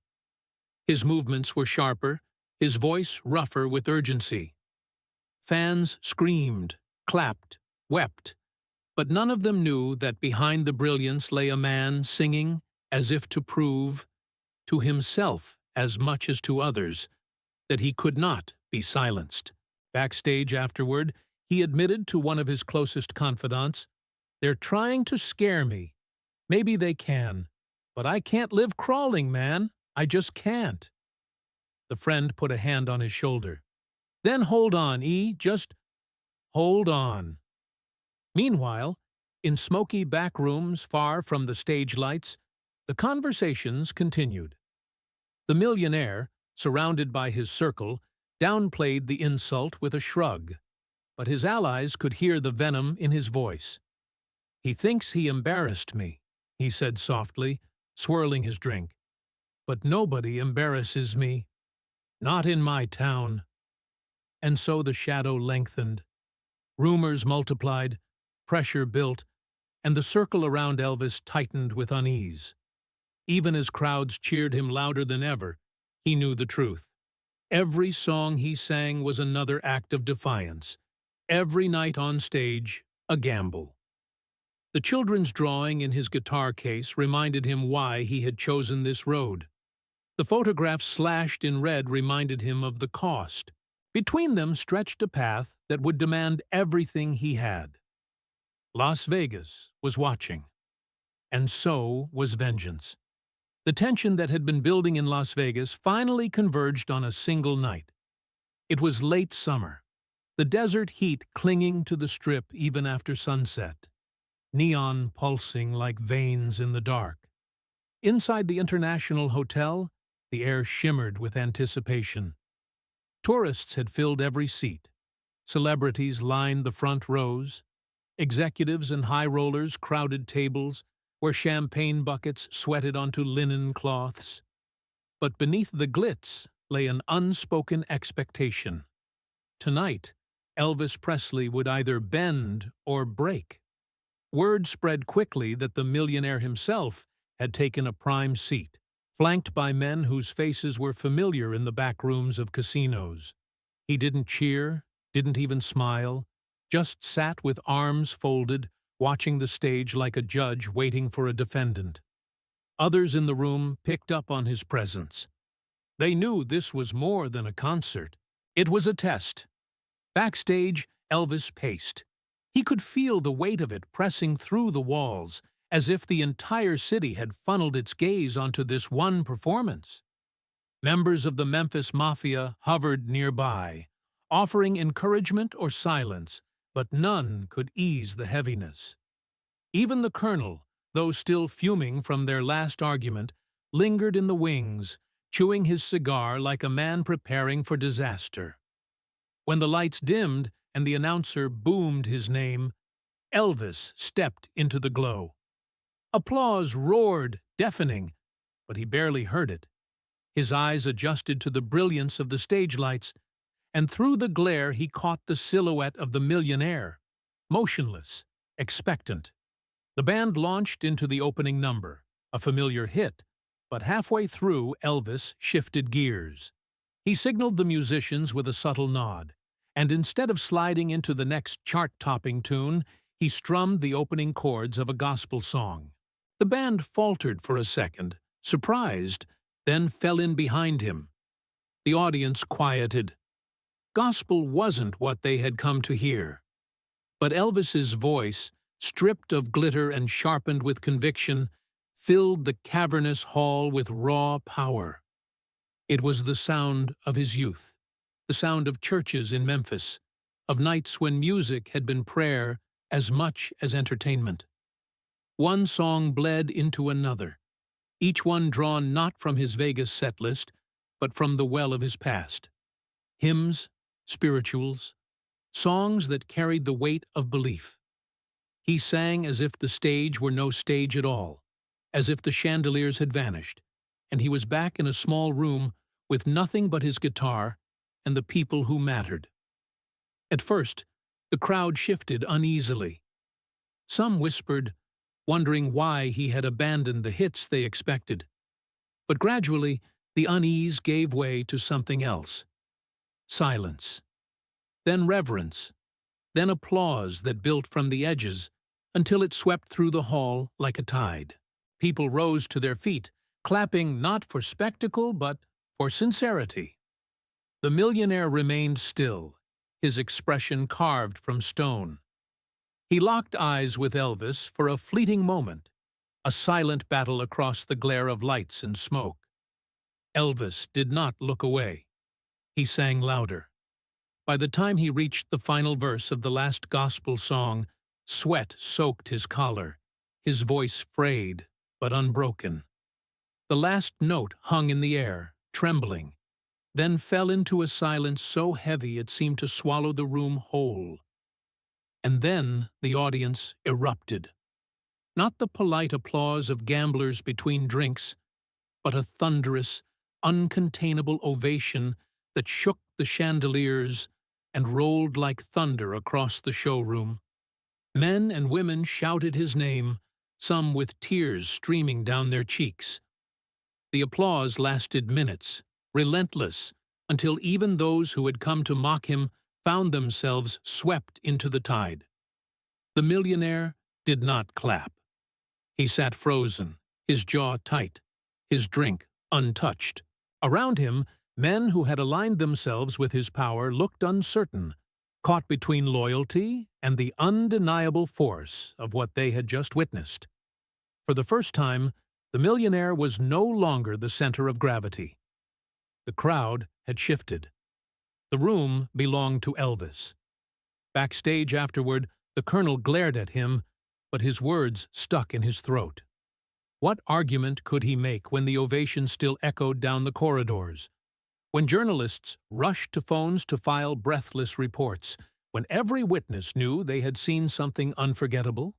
His movements were sharper, his voice rougher with urgency. Fans screamed, clapped, wept, but none of them knew that behind the brilliance lay a man singing as if to prove, to himself as much as to others, that he could not be silenced. Backstage afterward, he admitted to one of his closest confidants, "They're trying to scare me. Maybe they can, but I can't live crawling, man. I just can't." The friend put a hand on his shoulder. "Then hold on, E. Just hold on." Meanwhile, in smoky back rooms far from the stage lights, the conversations continued. The millionaire, surrounded by his circle, downplayed the insult with a shrug, but his allies could hear the venom in his voice. "He thinks he embarrassed me," he said softly, swirling his drink. "But nobody embarrasses me. Not in my town." And so the shadow lengthened. Rumors multiplied, pressure built, and the circle around Elvis tightened with unease. Even as crowds cheered him louder than ever, he knew the truth. Every song he sang was another act of defiance. Every night on stage, a gamble. The children's drawing in his guitar case reminded him why he had chosen this road. The photographs slashed in red reminded him of the cost. Between them stretched a path that would demand everything he had. Las Vegas was watching. And so was vengeance. The tension that had been building in Las Vegas finally converged on a single night. It was late summer, the desert heat clinging to the Strip even after sunset, neon pulsing like veins in the dark. Inside the International Hotel, the air shimmered with anticipation. Tourists had filled every seat. Celebrities lined the front rows. Executives and high rollers crowded tables where champagne buckets sweated onto linen cloths. But beneath the glitz lay an unspoken expectation. Tonight, Elvis Presley would either bend or break. Word spread quickly that the millionaire himself had taken a prime seat, flanked by men whose faces were familiar in the back rooms of casinos. He didn't cheer, didn't even smile, just sat with arms folded, watching the stage like a judge waiting for a defendant. Others in the room picked up on his presence. They knew this was more than a concert. It was a test. Backstage, Elvis paced. He could feel the weight of it pressing through the walls, as if the entire city had funneled its gaze onto this one performance. Members of the Memphis Mafia hovered nearby, offering encouragement or silence, but none could ease the heaviness. Even the colonel, though still fuming from their last argument, lingered in the wings, chewing his cigar like a man preparing for disaster. When the lights dimmed and the announcer boomed his name, Elvis stepped into the glow. Applause roared, deafening, but he barely heard it. His eyes adjusted to the brilliance of the stage lights, and through the glare he caught the silhouette of the millionaire, motionless, expectant. The band launched into the opening number, a familiar hit, but halfway through Elvis shifted gears. He signaled the musicians with a subtle nod, and instead of sliding into the next chart-topping tune, he strummed the opening chords of a gospel song. The band faltered for a second, surprised, then fell in behind him. The audience quieted. Gospel wasn't what they had come to hear. But Elvis's voice, stripped of glitter and sharpened with conviction, filled the cavernous hall with raw power. It was the sound of his youth, the sound of churches in Memphis, of nights when music had been prayer as much as entertainment. One song bled into another, each one drawn not from his Vegas set list, but from the well of his past. Hymns, spirituals, songs that carried the weight of belief. He sang as if the stage were no stage at all, as if the chandeliers had vanished, and he was back in a small room with nothing but his guitar and the people who mattered. At first, the crowd shifted uneasily. Some whispered, wondering why he had abandoned the hits they expected. But gradually, the unease gave way to something else. Silence. Then reverence. Then applause that built from the edges until it swept through the hall like a tide. People rose to their feet, clapping not for spectacle but for sincerity. The millionaire remained still, his expression carved from stone. He locked eyes with Elvis for a fleeting moment, a silent battle across the glare of lights and smoke. Elvis did not look away. He sang louder. By the time he reached the final verse of the last gospel song, sweat soaked his collar, his voice frayed but unbroken. The last note hung in the air, trembling, then fell into a silence so heavy it seemed to swallow the room whole. And then the audience erupted. Not the polite applause of gamblers between drinks, but a thunderous, uncontainable ovation that shook the chandeliers and rolled like thunder across the showroom. Men and women shouted his name, some with tears streaming down their cheeks. The applause lasted minutes, relentless, until even those who had come to mock him found themselves swept into the tide. The millionaire did not clap. He sat frozen, his jaw tight, his drink untouched. Around him, men who had aligned themselves with his power looked uncertain, caught between loyalty and the undeniable force of what they had just witnessed. For the first time, the millionaire was no longer the center of gravity. The crowd had shifted. The room belonged to Elvis. Backstage afterward, the colonel glared at him, but his words stuck in his throat. What argument could he make when the ovation still echoed down the corridors? When journalists rushed to phones to file breathless reports? When every witness knew they had seen something unforgettable?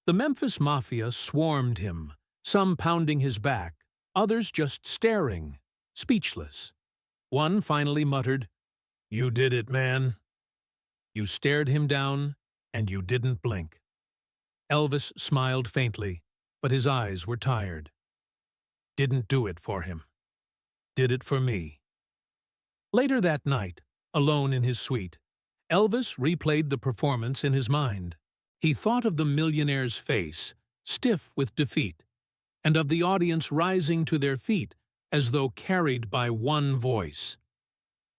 The Memphis Mafia swarmed him, some pounding his back, others just staring, speechless. One finally muttered, "You did it, man." You stared him down, and you didn't blink. Elvis smiled faintly, but his eyes were tired. Didn't do it for him. Did it for me. Later that night, alone in his suite, Elvis replayed the performance in his mind. He thought of the millionaire's face, stiff with defeat, and of the audience rising to their feet as though carried by one voice.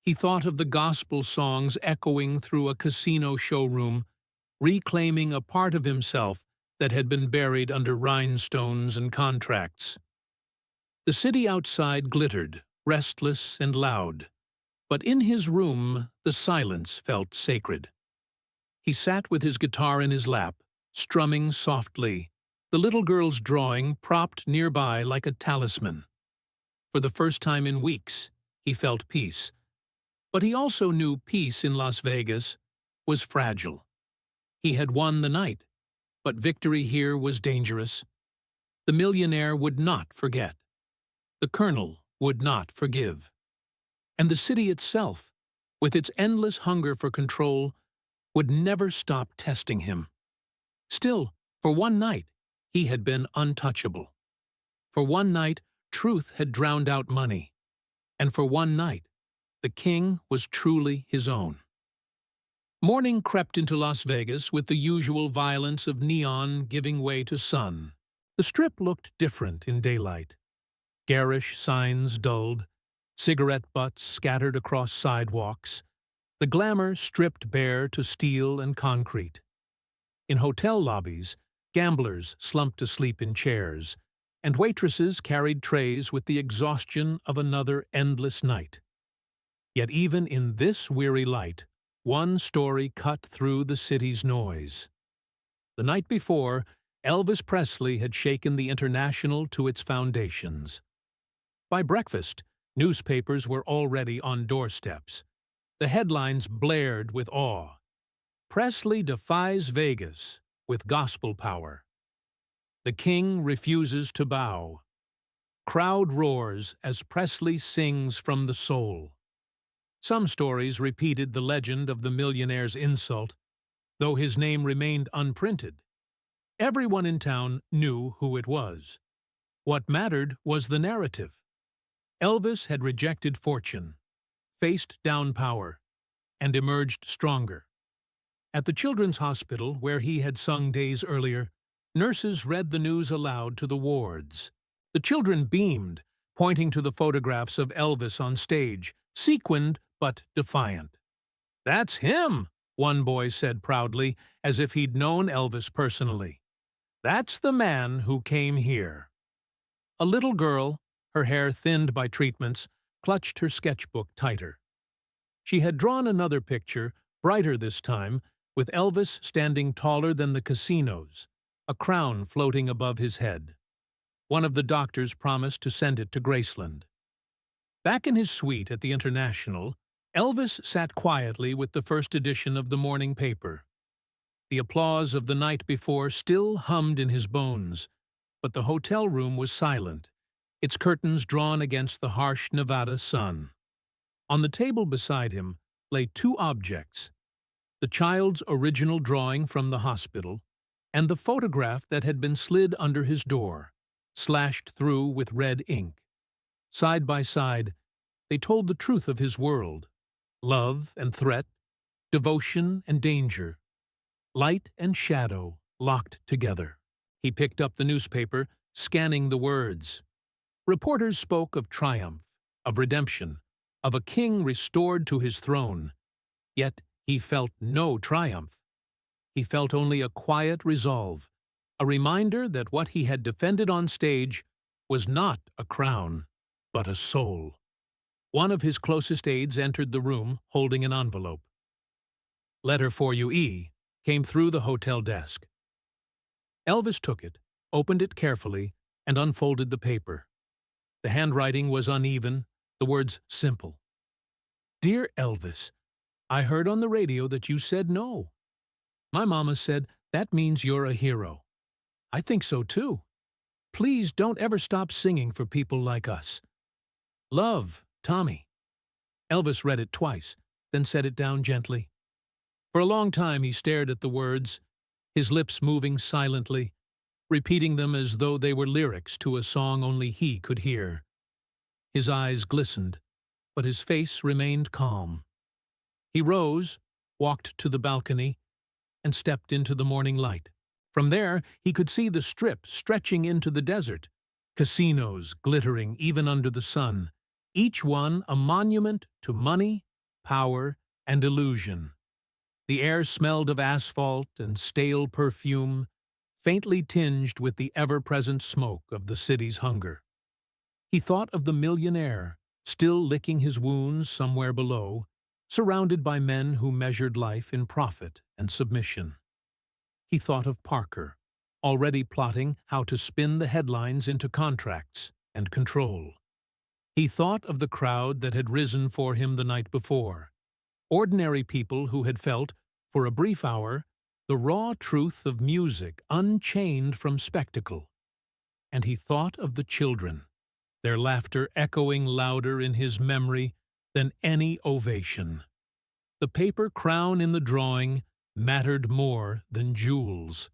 He thought of the gospel songs echoing through a casino showroom, reclaiming a part of himself that had been buried under rhinestones and contracts. The city outside glittered, restless and loud, but in his room the silence felt sacred. He sat with his guitar in his lap, strumming softly, the little girl's drawing propped nearby like a talisman. For the first time in weeks, he felt peace. But he also knew peace in Las Vegas was fragile. He had won the night, but victory here was dangerous. The millionaire would not forget. The colonel would not forgive. And the city itself, with its endless hunger for control, would never stop testing him. Still, for one night, he had been untouchable. For one night, truth had drowned out money. And for one night, the king was truly his own. Morning crept into Las Vegas with the usual violence of neon giving way to sun. The Strip looked different in daylight. Garish signs dulled, cigarette butts scattered across sidewalks, the glamour stripped bare to steel and concrete. In hotel lobbies, gamblers slumped asleep in chairs, and waitresses carried trays with the exhaustion of another endless night. Yet even in this weary light, one story cut through the city's noise. The night before, Elvis Presley had shaken the International to its foundations. By breakfast, newspapers were already on doorsteps. The headlines blared with awe. Presley defies Vegas with gospel power. The king refuses to bow. Crowd roars as Presley sings from the soul. Some stories repeated the legend of the millionaire's insult, though his name remained unprinted. Everyone in town knew who it was. What mattered was the narrative. Elvis had rejected fortune, faced down power, and emerged stronger. At the children's hospital, where he had sung days earlier, nurses read the news aloud to the wards. The children beamed, pointing to the photographs of Elvis on stage, sequined but defiant. "That's him," one boy said proudly, as if he'd known Elvis personally. "That's the man who came here." A little girl, her hair thinned by treatments, clutched her sketchbook tighter. She had drawn another picture, brighter this time, with Elvis standing taller than the casinos, a crown floating above his head. One of the doctors promised to send it to Graceland. Back in his suite at the International, Elvis sat quietly with the first edition of the morning paper. The applause of the night before still hummed in his bones, but the hotel room was silent, its curtains drawn against the harsh Nevada sun. On the table beside him lay two objects: the child's original drawing from the hospital and the photograph that had been slid under his door, slashed through with red ink. Side by side, they told the truth of his world: love and threat, devotion and danger, light and shadow locked together. He picked up the newspaper, scanning the words. Reporters spoke of triumph, of redemption, of a king restored to his throne. Yet he felt no triumph. He felt only a quiet resolve, a reminder that what he had defended on stage was not a crown, but a soul. One of his closest aides entered the room, holding an envelope. "Letter for you, E," came through the hotel desk. Elvis took it, opened it carefully, and unfolded the paper. The handwriting was uneven, the words simple. "Dear Elvis, I heard on the radio that you said no. My mama said that means you're a hero. I think so too. Please don't ever stop singing for people like us. Love, Tommy." Elvis read it twice, then set it down gently. For a long time he stared at the words, his lips moving silently, repeating them as though they were lyrics to a song only he could hear. His eyes glistened, but his face remained calm. He rose, walked to the balcony, and stepped into the morning light. From there, he could see the Strip stretching into the desert, casinos glittering even under the sun, each one a monument to money, power, and illusion. The air smelled of asphalt and stale perfume, faintly tinged with the ever-present smoke of the city's hunger. He thought of the millionaire, still licking his wounds somewhere below, surrounded by men who measured life in profit and submission. He thought of Parker, already plotting how to spin the headlines into contracts and control. He thought of the crowd that had risen for him the night before, ordinary people who had felt, for a brief hour, the raw truth of music unchained from spectacle. And he thought of the children, their laughter echoing louder in his memory than any ovation. The paper crown in the drawing mattered more than jewels.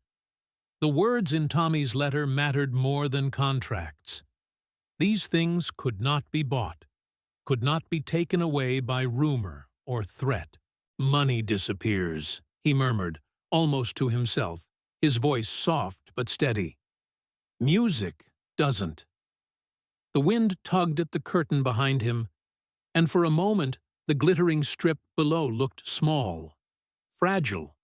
The words in Tommy's letter mattered more than contracts. These things could not be bought, could not be taken away by rumor or threat. "Money disappears," he murmured, almost to himself, his voice soft but steady. "Music doesn't." The wind tugged at the curtain behind him, and for a moment the glittering strip below looked small, fragile,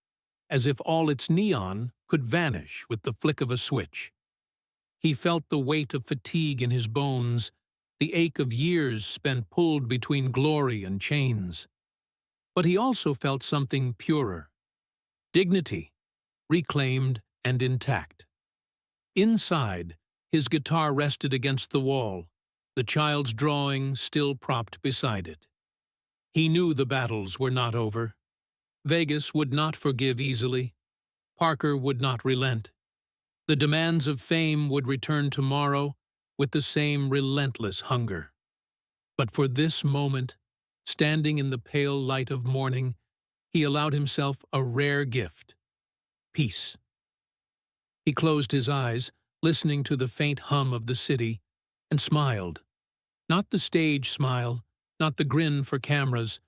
as if all its neon could vanish with the flick of a switch. He felt the weight of fatigue in his bones, the ache of years spent pulled between glory and chains. But he also felt something purer, dignity, reclaimed and intact. Inside, his guitar rested against the wall, the child's drawing still propped beside it. He knew the battles were not over. Vegas would not forgive easily. Parker would not relent. The demands of fame would return tomorrow with the same relentless hunger. But for this moment, standing in the pale light of morning, he allowed himself a rare gift: peace. He closed his eyes, listening to the faint hum of the city, and smiled. Not the stage smile, not the grin for cameras,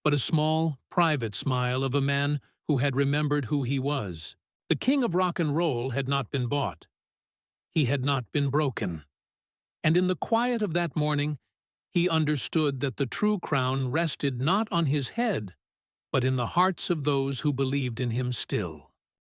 but a small, private smile of a man who had remembered who he was. The king of rock and roll had not been bought. He had not been broken. And in the quiet of that morning, he understood that the true crown rested not on his head, but in the hearts of those who believed in him still.